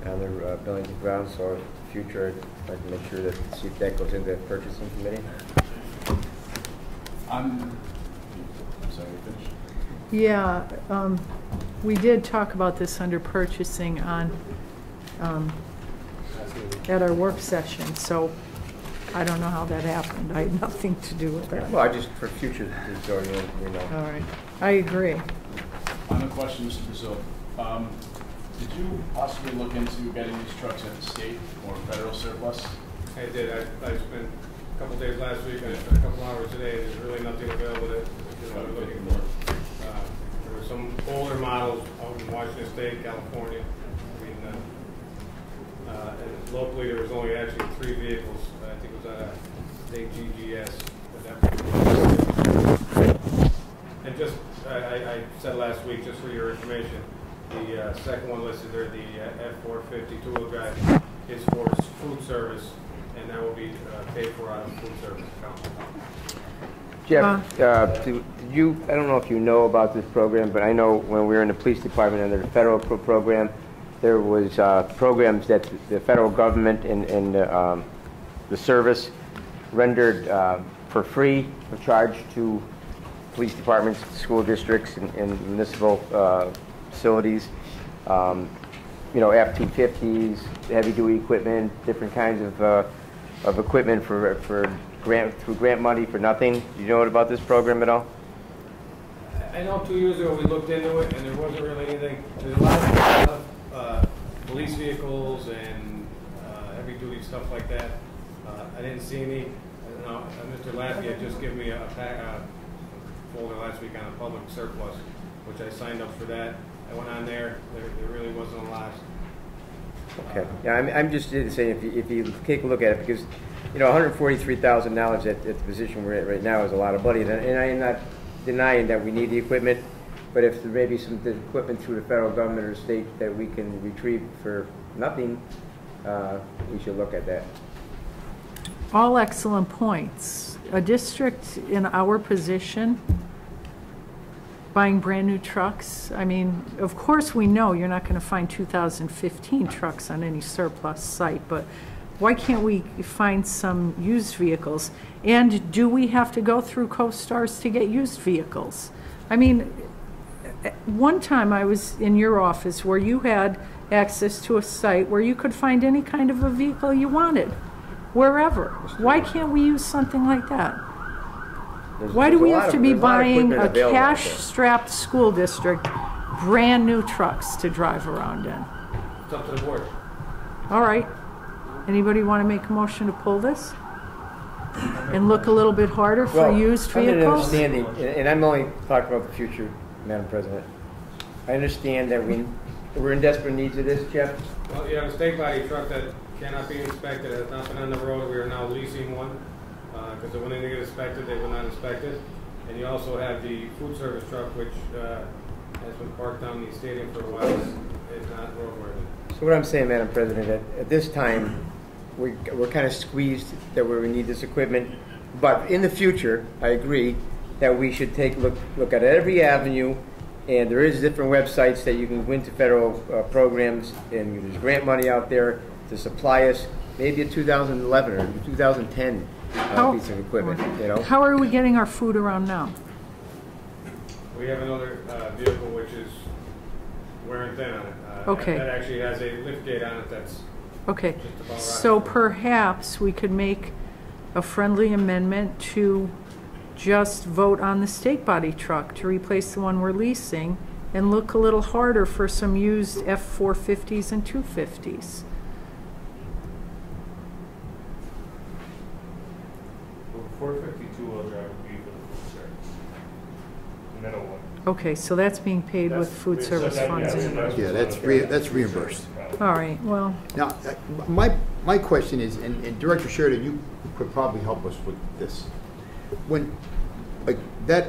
on their buildings and grounds, so in the future I'd like to make sure that, see if that goes into the purchasing committee. I'm sorry, finish. Yeah, we did talk about this under purchasing on, at our work session, so I don't know how that happened. I had nothing to do with that. Well, I just, for future, so you know. All right, I agree. On the question, Mr. Brazil, did you possibly look into getting these trucks at the state or federal surplus? I did. I spent a couple days last week, I spent a couple hours today, and there's really nothing available that we're looking for. There were some older models out in Washington State, California. I mean, and locally there was only actually 3 vehicles. I think it was a state GGS. And just, I said last week, just for your information, the second one listed there, the F450 two-wheel drive, is for food service, and that will be paid for out of food service account. Jeff, did you, I don't know if you know about this program, but I know when we were in the police department under the federal program, there was programs that the federal government and the service rendered for free of charge to police departments, school districts, and municipal facilities. You know, F-250s, heavy-duty equipment, different kinds of equipment for through grant money for nothing. Do you know about this program at all? I know 2 years ago we looked into it, and there wasn't really anything. There's a lot of police vehicles and heavy-duty stuff like that. I didn't see any. Mr. Lafayette just gave me a folder last week on a public surplus, which I signed up for that. I went on there. There really wasn't a lot. Okay. Yeah, I'm just saying if you take a look at it, because $143,000 at the position we're at right now is a lot of money, and I am not denying that we need the equipment, but if there may be some equipment through the federal government or state that we can retrieve for nothing, we should look at that. All excellent points. A district in our position buying brand new trucks, I mean, of course we know you're not going to find 2015 trucks on any surplus site, but why can't we find some used vehicles? And do we have to go through CoStars to get used vehicles? I mean, one time I was in your office where you had access to a site where you could find any kind of a vehicle you wanted, wherever. Why can't we use something like that? Why do we have to be buying a cash-strapped school district brand new trucks to drive around in? It's up to the board. All right. Anybody want to make a motion to pull this? And look a little bit harder for used vehicles? And I'm only talking about the future, Madam President. I understand that we're in desperate needs of this, Jeff. Well, you have a state body truck that cannot be inspected, has not been on the road. We are now leasing one. Because when they get inspected, they will not inspect it. And you also have the food service truck, which has been parked down the stadium for a while. It's not roadworthy. So what I'm saying, Madam President, at this time, we're kind of squeezed that we need this equipment. But in the future, I agree that we should take a look at every avenue. And there is different websites that you can go into federal programs, and there's grant money out there to supply us maybe a 2011 or 2010 piece of equipment. How are we getting our food around now? We have another vehicle which is wearing thin on it. Okay. That actually has a lift gate on it that's okay. just about right. So perhaps we could make a friendly amendment to just vote on the state body truck to replace the one we're leasing and look a little harder for some used F-450s and 250s. Well, 452 will drive would be for the food service. The middle one. Okay, so that's being paid with food service funds. Yeah, that's reimbursed. All right, well. Now, my question is, and Director Sheridan, you could probably help us with this. When, like, that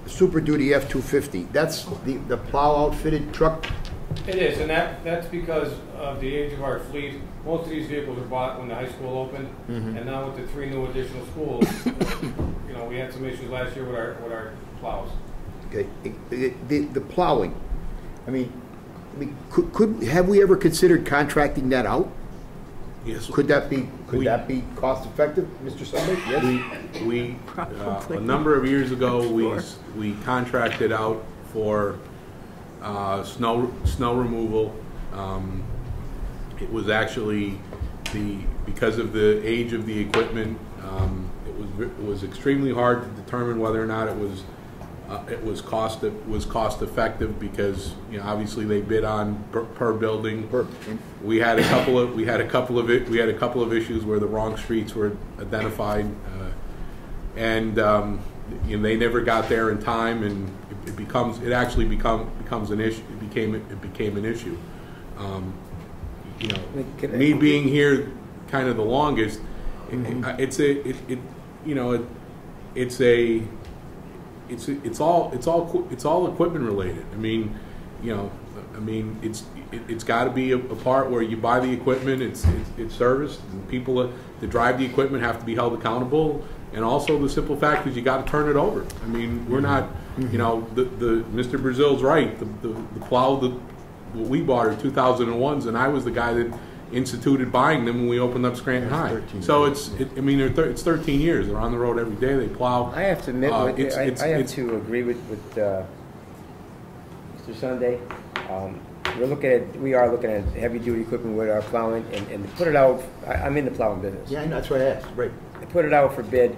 Super Duty F-250, that's the plow outfitted truck? It is, and that's because of the age of our fleet. Most of these vehicles were bought when the high school opened, and now with the 3 new additional schools, we had some issues last year with our plows. Okay, the plowing. I mean, have we ever considered contracting that out? Yes. Could that be cost effective, Mr. Sunday? Yes. We a number of years ago we contracted out for snow removal. It was actually because of the age of the equipment. It was extremely hard to determine whether or not it was cost effective, because obviously they bid on per building. We had a couple of issues where the wrong streets were identified, and they never got there in time, and it becomes an issue. It became an issue. Me being here kind of the longest, it's all equipment related. It's got to be a part where you buy the equipment, it's serviced, and people that drive the equipment have to be held accountable, and also the simple fact is you got to turn it over. We're not, Mr. Brazil's right. The plow that we bought are 2001s, and I was the guy that instituted buying them when we opened up Scranton High. So it's 13 years. They're on the road every day. They plow. I have to admit, I have to agree with Mr. Sunday. We are looking at heavy duty equipment with our plowing, and to put it out. I'm in the plowing business. Yeah, I know, that's what I asked. Right. To put it out for bid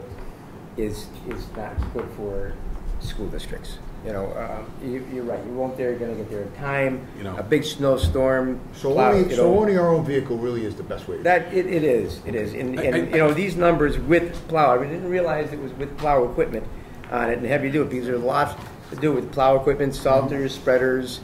is not good for school districts. You're right, you won't there, you're gonna get there in time, You know. a big snowstorm. So plow, owning our own vehicle really is the best way to do it. It is, and these numbers with plow, I didn't realize it was with plow equipment on it and heavy duty, because there's a lot to do with plow equipment, salters, spreaders,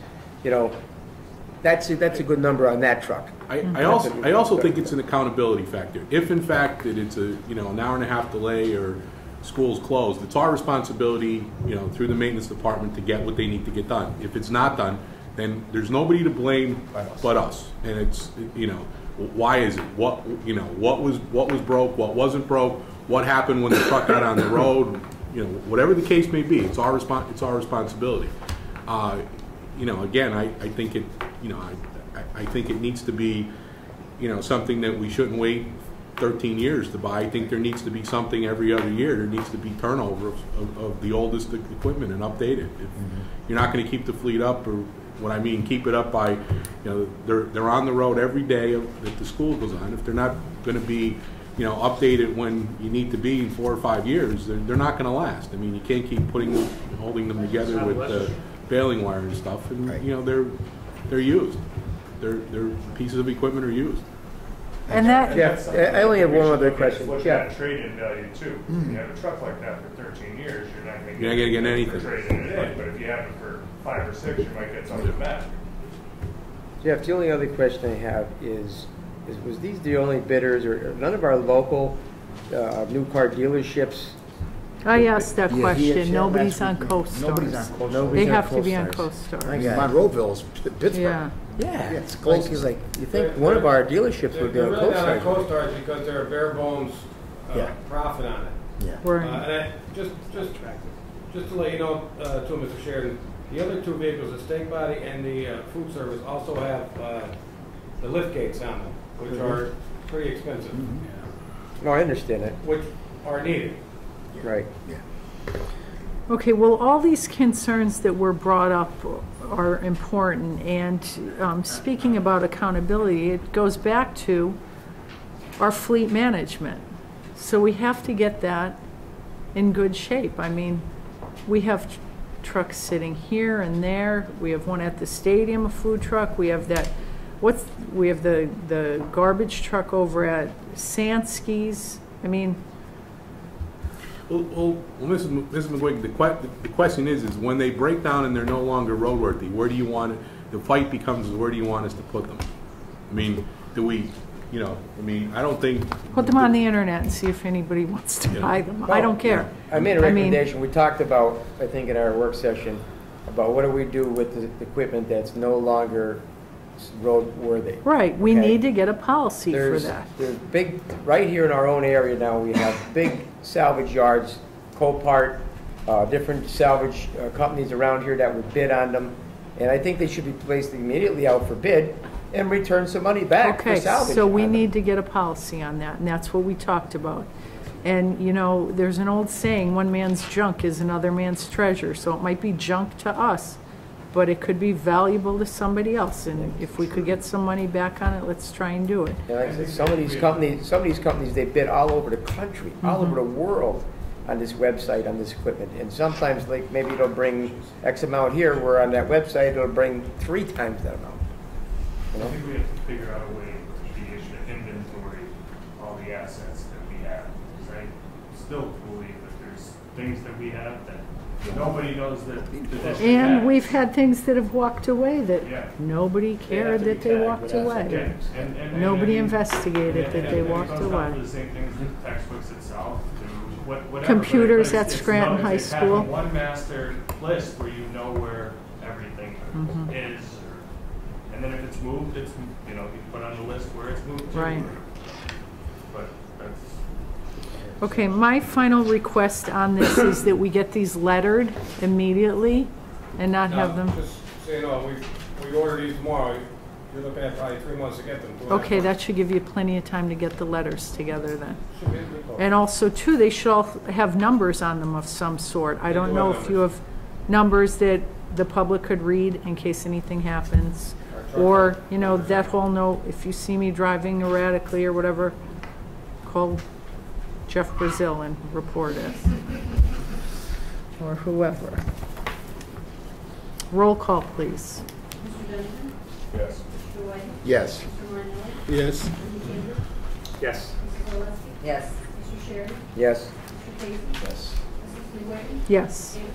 that's a good number on that truck. I also think it's an accountability factor. If in fact that it's an hour and a half delay or school's closed, it's our responsibility, through the maintenance department to get what they need to get done. If it's not done, then there's nobody to blame but us. And it's, why is it? What was broke? What wasn't broke? What happened when the truck got on the road? Whatever the case may be, it's our responsibility. Again, I think it, I think it needs to be, something that we shouldn't wait 13 years to buy. I think there needs to be something every other year. There needs to be turnover of the oldest equipment and update it. If you're not going to keep the fleet up, or what I mean, keep it up by, they're on the road every day that the school goes on. If they're not going to be, updated when you need to be in 4 or 5 years, they're not going to last. I mean, you can't keep holding them together with baling wire and stuff, and they're used. Their pieces of equipment are used. And that, Jeff, I only have one other question. Look at trade-in value too. You have a truck like that for 13 years, you're not going to get anything. Trading it in, but if you have it for 5 or 6, you might get something back. Jeff, the only other question I have is was these the only bidders, or none of our local new car dealerships? I asked that question. Nobody's on CoStars. Nobody's on CoStars. They have to be on CoStars. Monroeville's Pittsburgh. Yeah, it's close. You think one of our dealerships would be on They're really not on CoStars? CoStars because they're a bare bones profit on it. Yeah. Right. And just to let you know, too, Mr. Sheridan, the other 2 vehicles, the stake body and the food service, also have the lift gates on them, which are pretty expensive. No, I understand that. Which are needed. Right. Yeah. Okay, well, all these concerns that were brought up are important, and speaking about accountability, it goes back to our fleet management. So we have to get that in good shape. I mean, we have trucks sitting here and there. We have one at the stadium, a food truck. We have that. We have the garbage truck over at Sansky's. I mean. Well, Mrs. McGuig, the question is when they break down and they're no longer roadworthy, where do you want it? The fight becomes, where do you want us to put them? I mean, I don't think. Put them on the internet and see if anybody wants to buy them. I don't care. I made a recommendation. We talked about, I think in our work session, about what do we do with the equipment that's no longer roadworthy. Right. We need to get a policy for that. There's big, right here in our own area now, we have big salvage yards, Copart, different salvage companies around here that would bid on them. And I think they should be placed immediately out for bid and return some money back for salvage. Okay, so we need to get a policy on that, and that's what we talked about. And, there's an old saying, one man's junk is another man's treasure. So it might be junk to us, but it could be valuable to somebody else. And if we could get some money back on it, let's try and do it. And like I said, some of these companies, they bid all over the country, all over the world on this website, on this equipment. And sometimes, like, maybe it'll bring X amount here, where on that website it'll bring 3 times that amount. I think we have to figure out a way to be able to inventory all the assets that we have. Because I still believe that there's things that we have that nobody knows that the district And has. we've had things that have walked away that nobody cared that they walked away. Nobody investigated that they walked away. It comes down to the same things with the textbooks itself, to whatever. Computers but at Scranton High it's School. having one master list where you know where everything is. And then if it's moved, it's, you put on the list where it's moved to. Right. But that's. Okay, my final request on this is that we get these lettered immediately and not have them. Just so you know, we order these tomorrow. You're looking at probably 3 months to get them. Okay, that should give you plenty of time to get the letters together then. And also, too, they should all have numbers on them of some sort. I don't know if you have numbers that the public could read in case anything happens. Or, that whole note, if you see me driving erratically or whatever, call Jeff Brazil and report it. Or whoever. Roll call, please. Mr. Johnson? Yes. Mr. White? Yes. Mr. Martinelli? Yes. Mr. Kendrick? Yes. Mrs. Oleski? Yes. Mr. Sheridan? Yes. Mr. Casey? Yes. Mrs. Fleetwood? Yes. David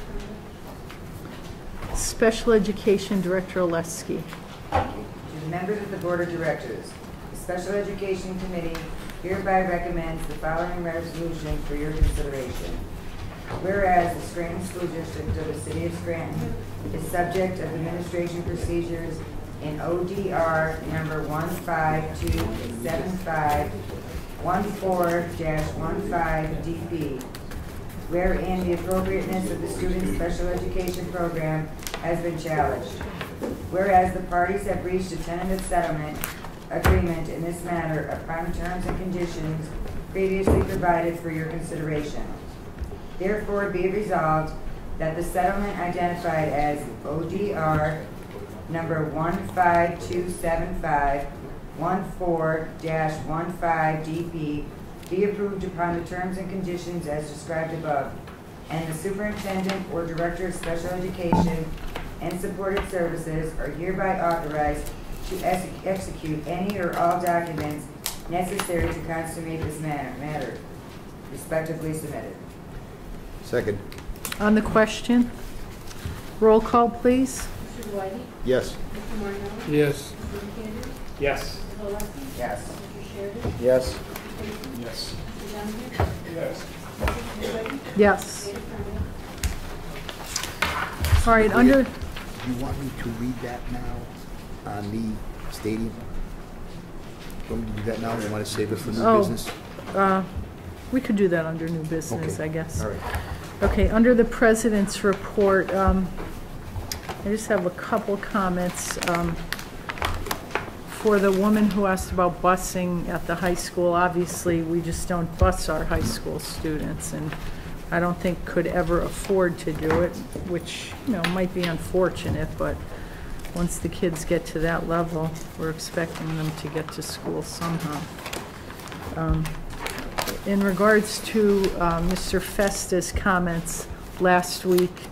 Cronin? Special Education Director Oleski. To the members of the Board of Directors, the Special Education Committee hereby recommends the following resolution for your consideration. Whereas the Scranton School District of the City of Scranton is subject of administration procedures in ODR number 1527514-15 DP, wherein the appropriateness of the student's special education program has been challenged. Whereas the parties have reached a tentative settlement agreement in this matter upon terms and conditions previously provided for your consideration. Therefore, be it resolved that the settlement identified as ODR number 1527514-15 be approved upon the terms and conditions as described above, and the superintendent or director of special education and supported services are hereby authorized to execute any or all documents necessary to consummate this matter, respectively submitted. Second. On the question, roll call, please. Mr. Whitey? Yes. Mr. Martinelli? Yes. Mr. Kendrick? Yes. Mrs. Oleski? Yes. Mr. Sheridan? Yes. Mr. Casey? Yes. Mr. Johnson? Yes. Mrs. Fleetwood? Yes. David Cronin? All right, under, Do you want me to read that now on the stadium? Want me to do that now, or you want to save it for new business? we could do that under new business, Okay. I guess. All right. Okay, under the president's report, I just have a couple comments. For the woman who asked about busing at the high school, obviously, we just don't bus our high school students, and I don't think could ever afford to do it, which, you know, might be unfortunate, but once the kids get to that level, we're expecting them to get to school somehow. In regards to Mr. Festa's comments last week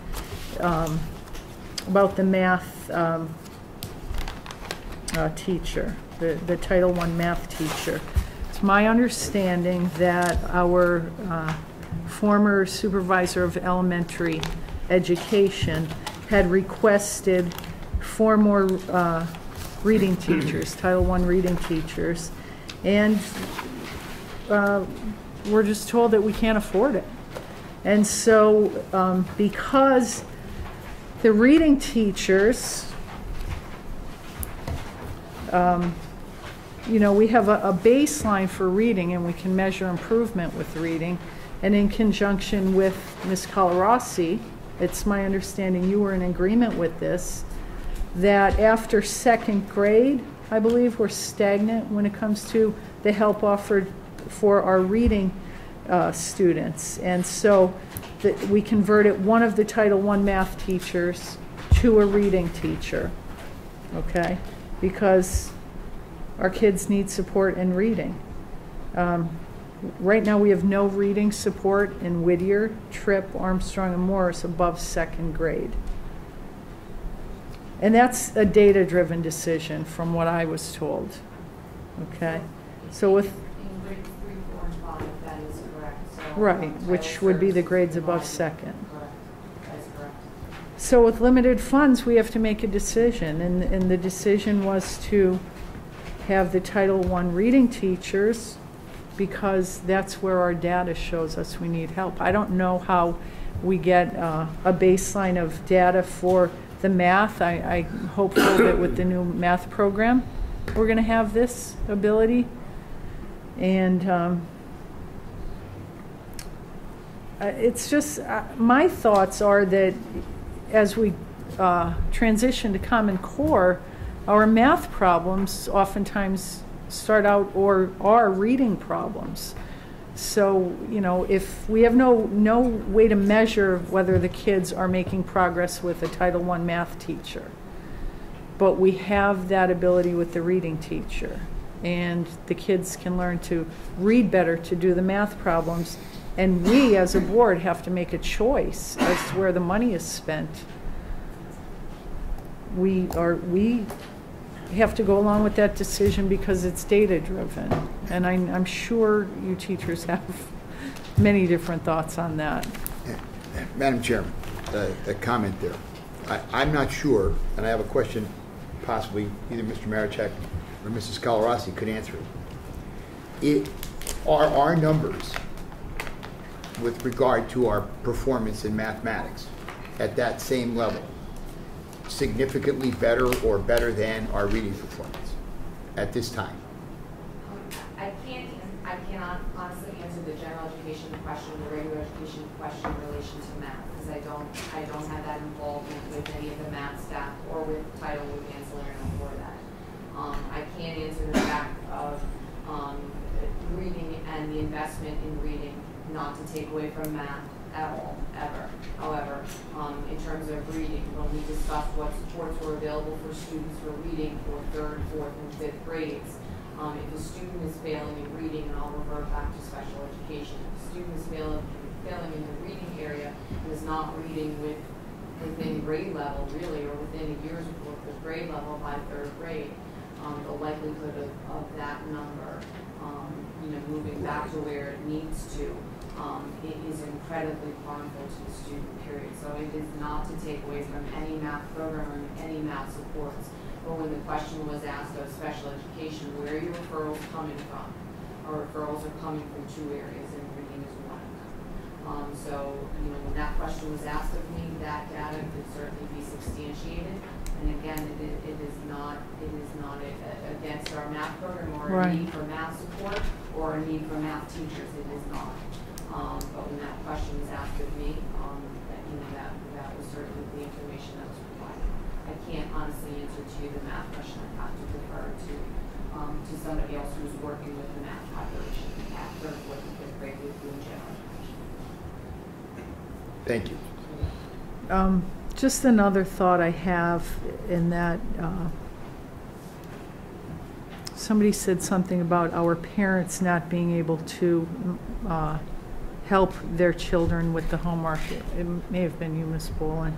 about the math teacher, the Title I math teacher, it's my understanding that our former supervisor of elementary education had requested 4 more reading teachers, Title I reading teachers, and we're just told that we can't afford it. And so because the reading teachers, you know, we have a baseline for reading, and we can measure improvement with reading. And in conjunction with Ms. Colarossi, it's my understanding you were in agreement with this, that after 2nd grade, I believe, we're stagnant when it comes to the help offered for our reading students. And so we converted one of the Title I math teachers to a reading teacher, okay? Because our kids need support in reading. Right now we have no reading support in Whittier, Tripp, Armstrong, and Morris above 2nd grade. And that's a data-driven decision from what I was told, okay? So with In grades 3, 4, and 5, that is correct. So, right, which would be the grades above 2nd. Correct. That is correct. So with limited funds, we have to make a decision, and the decision was to have the Title I reading teachers because that's where our data shows us we need help. I don't know how we get a baseline of data for the math. I'm hopeful that with the new math program, we're going to have this ability. And it's just, my thoughts are that as we transition to Common Core, our math problems oftentimes start out or are reading problems. So, you know, if we have no way to measure whether the kids are making progress with a Title I math teacher, but we have that ability with the reading teacher, and the kids can learn to read better to do the math problems, and we as a board have to make a choice as to where the money is spent. we have to go along with that decision because it's data-driven. And I'm sure you teachers have many different thoughts on that. Madam Chairman, a comment there. I'm not sure, and I have a question possibly either Mr. Marichak or Mrs. Calarasi could answer it. Are our numbers with regard to our performance in mathematics at that same level significantly better or better than our reading performance at this time? I cannot honestly answer the general education question, the regular education question in relation to math, because I don't have that involvement with any of the math staff or with Title with ancillary for that. I can't answer the fact of reading and the investment in reading not to take away from math at all, ever. However, in terms of reading, when we discussed what supports were available for students for reading for 3rd, 4th, and 5th grades, if a student is failing in reading, and I'll revert back to special education, if a student is failing in the reading area and is not reading within grade level, really, or within a year's worth of grade level by 3rd grade, the likelihood of that number, moving back to where it needs to, it is incredibly harmful to the student, period. So it is not to take away from any math program or any math supports. But when the question was asked of special education, where are your referrals coming from? Our referrals are coming from 2 areas, and reading is one of them. So, when that question was asked of me, that data could certainly be substantiated. And again, it is not against our math program or a need for math support or a need for math teachers. It is not. But when that question was asked of me, that was certainly the information that was provided. I can't honestly answer to you the math question. I have to defer to somebody else who's working with the math population at 3rd, 4th, and 5th grade with doing general education. Thank you. Just another thought I have in that somebody said something about our parents not being able to help their children with the homework. It may have been you, Ms. Boland.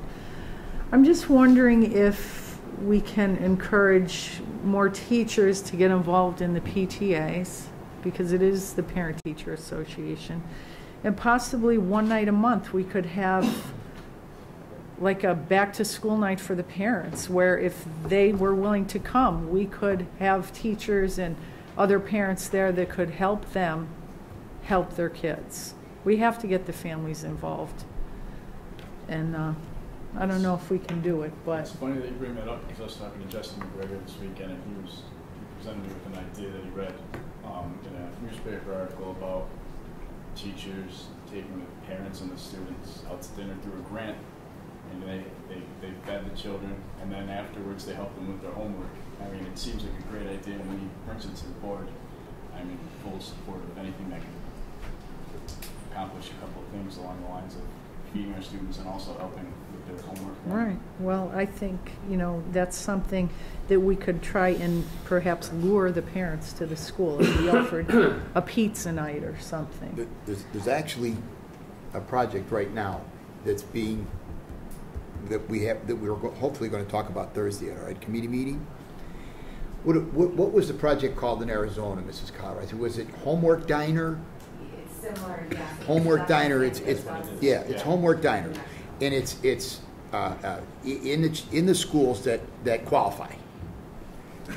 I'm just wondering if we can encourage more teachers to get involved in the PTAs, because it is the Parent-Teacher Association, and possibly one night a month we could have like a back-to-school night for the parents, where if they were willing to come, we could have teachers and other parents there that could help them help their kids. We have to get the families involved. And I don't know if we can do it, but... It's funny that you bring that up, because I was talking to Justin McGregor this weekend, and he presented me with an idea that he read in a newspaper article about teachers taking the parents and the students out to dinner through a grant. And they fed the children, and then afterwards they help them with their homework. I mean, it seems like a great idea, and when he brings it to the board, I'm in full support of anything that can accomplish a couple of things along the lines of feeding our students and also helping with their homework. Right. Well, I think, that's something that we could try and perhaps lure the parents to the school if we offered a pizza night or something. There's actually a project right now that's being that we're hopefully going to talk about Thursday at our committee meeting. What was the project called in Arizona, Mrs. Colorado? Was it Homework Diner? It's similar, yeah. Homework Diner. It's Homework Diner, and it's in the schools that qualify,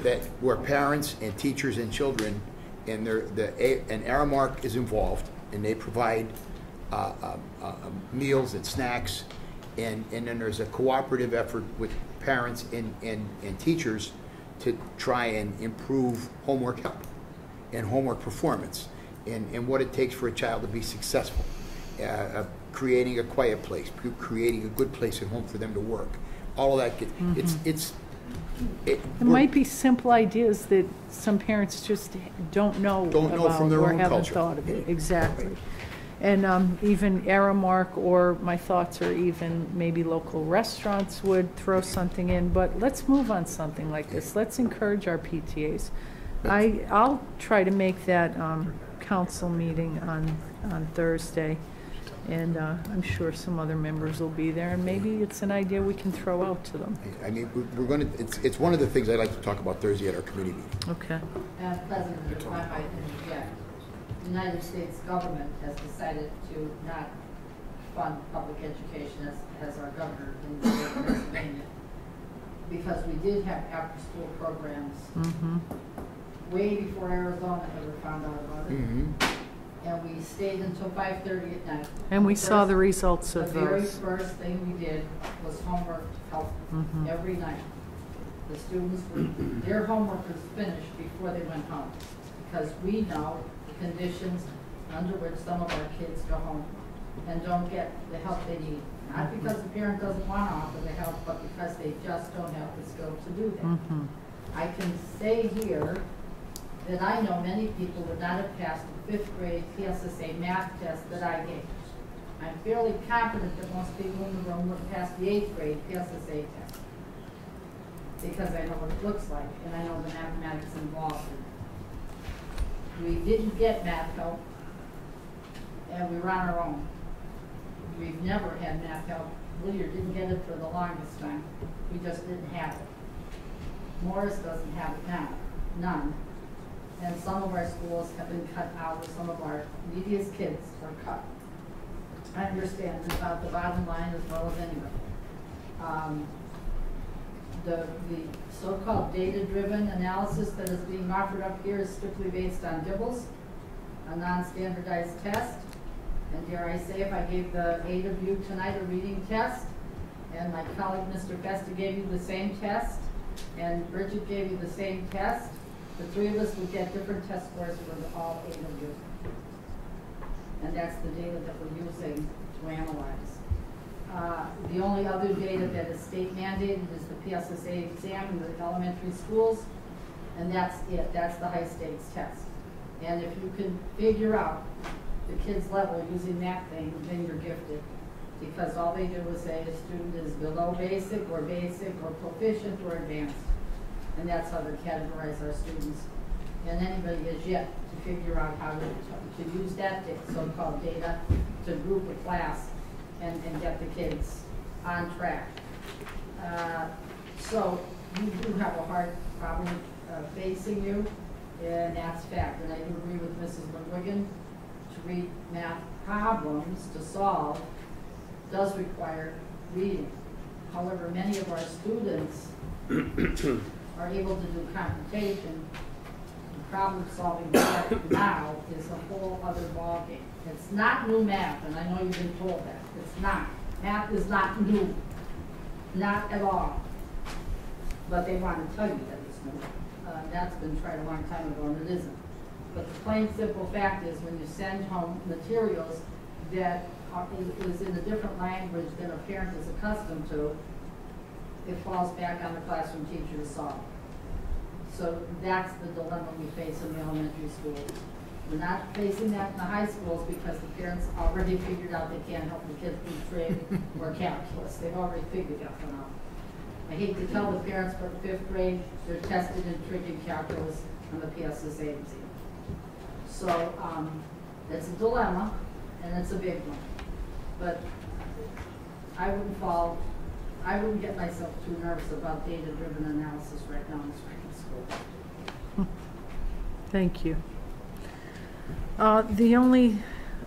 that where parents and teachers and children and Aramark is involved, and they provide meals and snacks. And then there's a cooperative effort with parents and teachers to try and improve homework help and homework performance and what it takes for a child to be successful. Creating a quiet place, creating a good place at home for them to work. All of that, it might be simple ideas that some parents just don't know about from their or own haven't culture. thought of it. Exactly. And even Aramark, or my thoughts are even maybe local restaurants would throw something in. But let's move on something like this. Let's encourage our PTAs. I'll try to make that council meeting on Thursday. And I'm sure some other members will be there, and maybe it's an idea we can throw out to them. I mean, we're going to, it's one of the things I'd like to talk about Thursday at our committee meeting. Okay. President, if I might interject, the United States government has decided to not fund public education as our governor in the state of Pennsylvania, because we did have after-school programs way before Arizona ever found out about it. And we stayed until 5:30 at night. And we saw the results of The very those. first thing we did was homework help every night. The students, their homework was finished before they went home, because we know the conditions under which some of our kids go home and don't get the help they need. Not because the parent doesn't want to offer the help, but because they just don't have the skills to do that. I can say here that I know many people would not have passed the 5th grade PSSA math test that I gave. I'm fairly confident that most people in the room would pass the 8th grade PSSA test, because I know what it looks like and I know the mathematics involved in it. We didn't get math help, and we were on our own. We've never had math help. Hilliard didn't get it for the longest time. We just didn't have it. Morris doesn't have it now, none. And some of our schools have been cut out, some of our neediest kids are cut. I understand it's about the bottom line as well as anybody. The so-called data-driven analysis that is being offered up here is strictly based on DIBELS, a non-standardized test. And dare I say, if I gave the 8 of you tonight a reading test, and my colleague Mr. Festa gave you the same test, and Bridget gave you the same test, the 3 of us would get different test scores for all 8 of you. And that's the data that we're using to analyze. The only other data that is state mandated is the PSSA exam in the elementary schools, and that's it. That's the high stakes test. And if you can figure out the kid's level using that thing, then you're gifted. Because all they do is say a student is below basic or proficient or advanced. And that's how they categorize our students. And anybody has yet to figure out how to use that so-called data to group a class and get the kids on track. So you do have a hard problem facing you, and that's fact. And I do agree with Mrs. McGuigan, to read math problems to solve does require reading. However, many of our students are able to do computation. Problem solving now is a whole other ballgame. It's not new math, and I know you've been told that. It's not. Math is not new. Not at all. But they want to tell you that it's new. That's been tried a long time ago, and it isn't. But the plain simple fact is, when you send home materials that is in a different language than a parent is accustomed to, it falls back on the classroom teacher to solve. So that's the dilemma we face in the elementary schools. We're not facing that in the high schools because the parents already figured out they can't help the kids do trig or calculus. They've already figured that one out. I hate to tell the parents, but 5th grade, they're tested in trig and calculus on the PSSA exam. So it's a dilemma, and it's a big one. But I wouldn't get myself too nervous about data-driven analysis right now in the school. Thank you. The only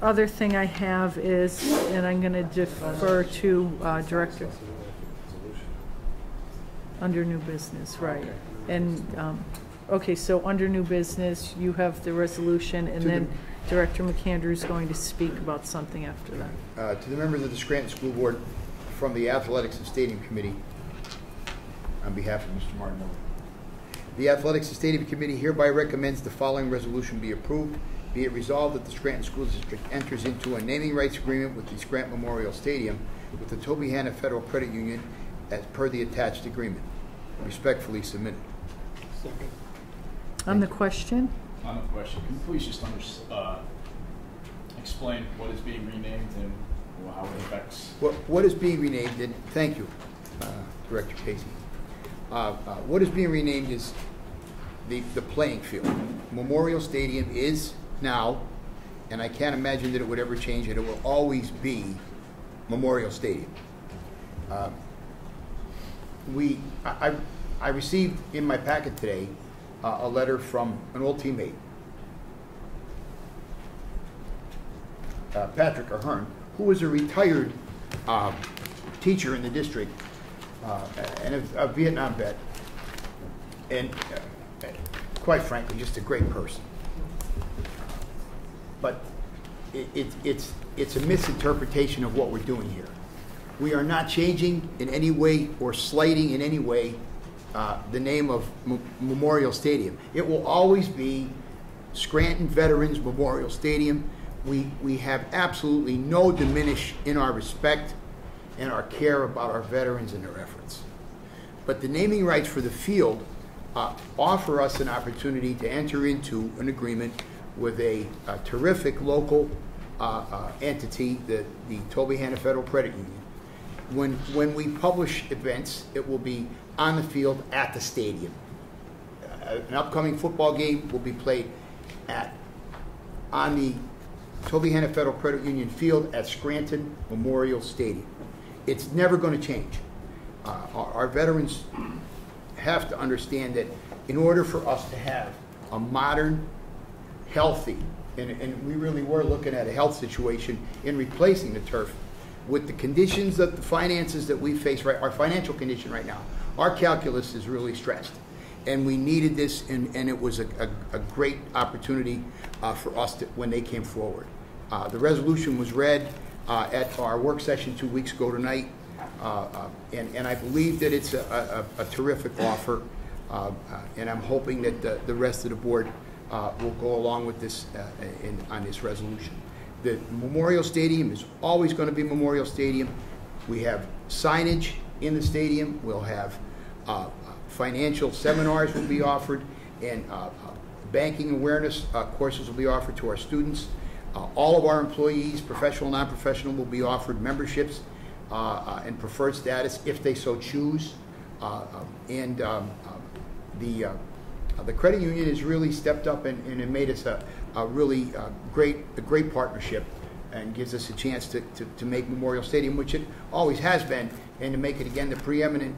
other thing I have is, and I'm going to defer to Director. Under new business, right. And, okay, so under new business, you have the resolution, and then Director McAndrew is going to speak about something after that. To the members of the Scranton School Board, from the Athletics and Stadium Committee, on behalf of Mr. Martin Miller. The Athletics and Stadium Committee hereby recommends the following resolution be approved. Be it resolved that the Scranton School District enters into a naming rights agreement with the Scranton Memorial Stadium with the Toby Hanna Federal Credit Union as per the attached agreement. Respectfully submitted. Second. On the question? On the question, can you please just explain what is being renamed and how it affects? What is being renamed, and thank you, Director Casey. What is being renamed is the playing field. Memorial Stadium is now and I can't imagine that it would ever change, and it will always be Memorial Stadium. I received in my packet today a letter from an old teammate, Patrick Ahern, who was a retired teacher in the district and a Vietnam vet, and quite frankly, just a great person. But it's a misinterpretation of what we're doing here. We are not changing in any way or slighting in any way the name of Memorial Stadium. It will always be Scranton Veterans Memorial Stadium. We have absolutely no diminish in our respect and our care about our veterans and their efforts. But the naming rights for the field offer us an opportunity to enter into an agreement with a terrific local entity, the Tobyhanna Federal Credit Union. When we publish events, it will be on the field at the stadium. An upcoming football game will be played on the Tobyhanna Federal Credit Union field at Scranton Memorial Stadium. It's never going to change. Our veterans have to understand that in order for us to have a modern, healthy, and we really were looking at a health situation in replacing the turf, with the conditions of the finances that we face, right, our financial condition right now, our calculus is really stressed. And we needed this, and it was a great opportunity for us when they came forward. The resolution was read at our work session 2 weeks ago tonight, and I believe that it's a terrific offer, and I'm hoping that the rest of the board will go along with this on this resolution. The Memorial Stadium is always going to be Memorial Stadium. We have signage in the stadium. We'll have financial seminars will be offered, and banking awareness courses will be offered to our students. All of our employees, professional, non-professional, will be offered memberships and preferred status if they so choose. The credit union has really stepped up and made us a really great partnership, and gives us a chance to make Memorial Stadium, which it always has been, and to make it again the preeminent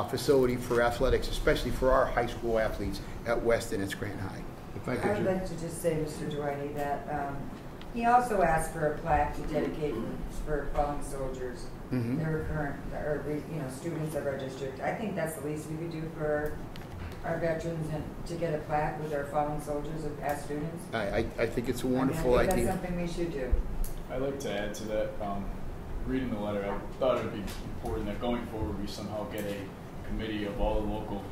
facility for athletics, especially for our high school athletes at Weston and Scranton High. I'd like to just say, Mr. Dwighty, that he also asked for a plaque to dedicate for fallen soldiers. Mm-hmm. They were current, or students of our district. I think that's the least we could do for our veterans, and to get a plaque with our fallen soldiers as students. I think it's a wonderful I think idea. that's something we should do. I'd like to add to that. Reading the letter, I thought it would be important that going forward we somehow get a committee of all the local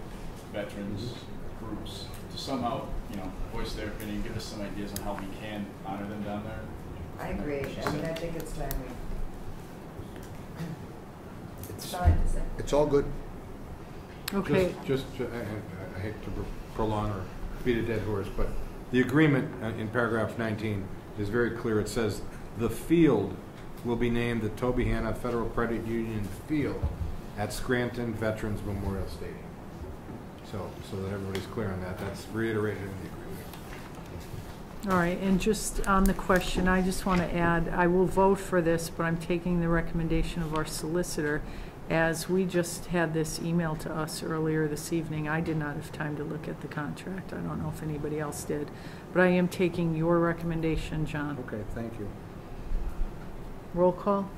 veterans groups to somehow, voice their opinion, give us some ideas on how we can honor them down there. I agree. I think it's time we. That's all I have to say. It's all good. Okay. I hate to prolong or beat a dead horse, but the agreement in paragraph 19 is very clear. It says the field will be named the Tobyhanna Federal Credit Union Field at Scranton Veterans Memorial Stadium. So that everybody's clear on that. That's reiterated in the agreement. All right, and just on the question, I just want to add, I will vote for this, but I'm taking the recommendation of our solicitor, as we just had this email to us earlier this evening. I did not have time to look at the contract. I don't know if anybody else did, but I am taking your recommendation, John. Okay, thank you. Roll call?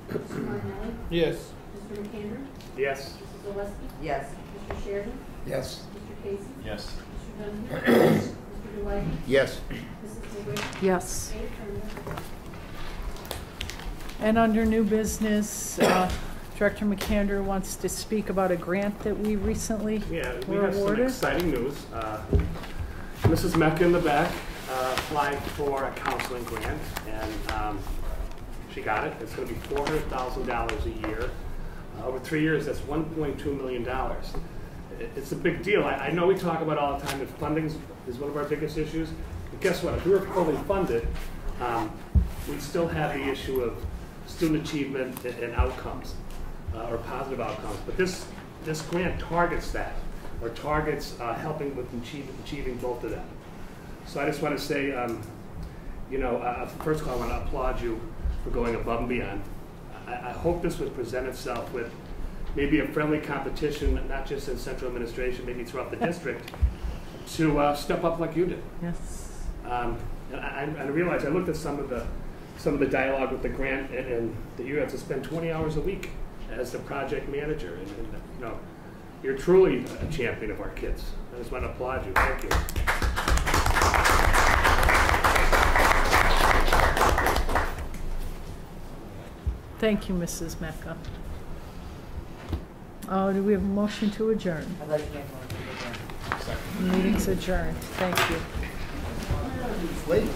Mr. Martinelli? Yes. Mr. McAndrew? Yes. Mrs. Oleski? Yes. Mr. Sheridan? Yes. Mr. Casey? Yes. Mr. Dunsmore? Mr. Dwight? Yes. Mrs. Wood? Yes. Mayor Turner? And under new business, Director McAndrew wants to speak about a grant that we recently We were have some awarded. exciting news. Mrs. Mecca in the back applied for a counseling grant, and she got it. It's going to be $400,000 a year. Over 3 years, that's $1.2 million. It's a big deal. I know we talk about all the time that funding is one of our biggest issues. But guess what? If we were fully funded, we'd still have the issue of student achievement and outcomes, or positive outcomes. But this grant targets that, or targets helping with achieving both of them. So I just want to say, First of all, I want to applaud you for going above and beyond. I hope this would present itself with maybe a friendly competition, not just in central administration, maybe throughout the district, to step up like you did. Yes. And I realized, I looked at some of the dialogue with the grant, and that you have to spend 20 hours a week as the project manager, and you're truly a champion of our kids. I just want to applaud you. Thank you. Thank you, Mrs. Mecca. Do we have a motion to adjourn? I'd like to make a motion to adjourn. Meeting's adjourned. Thank you. Late.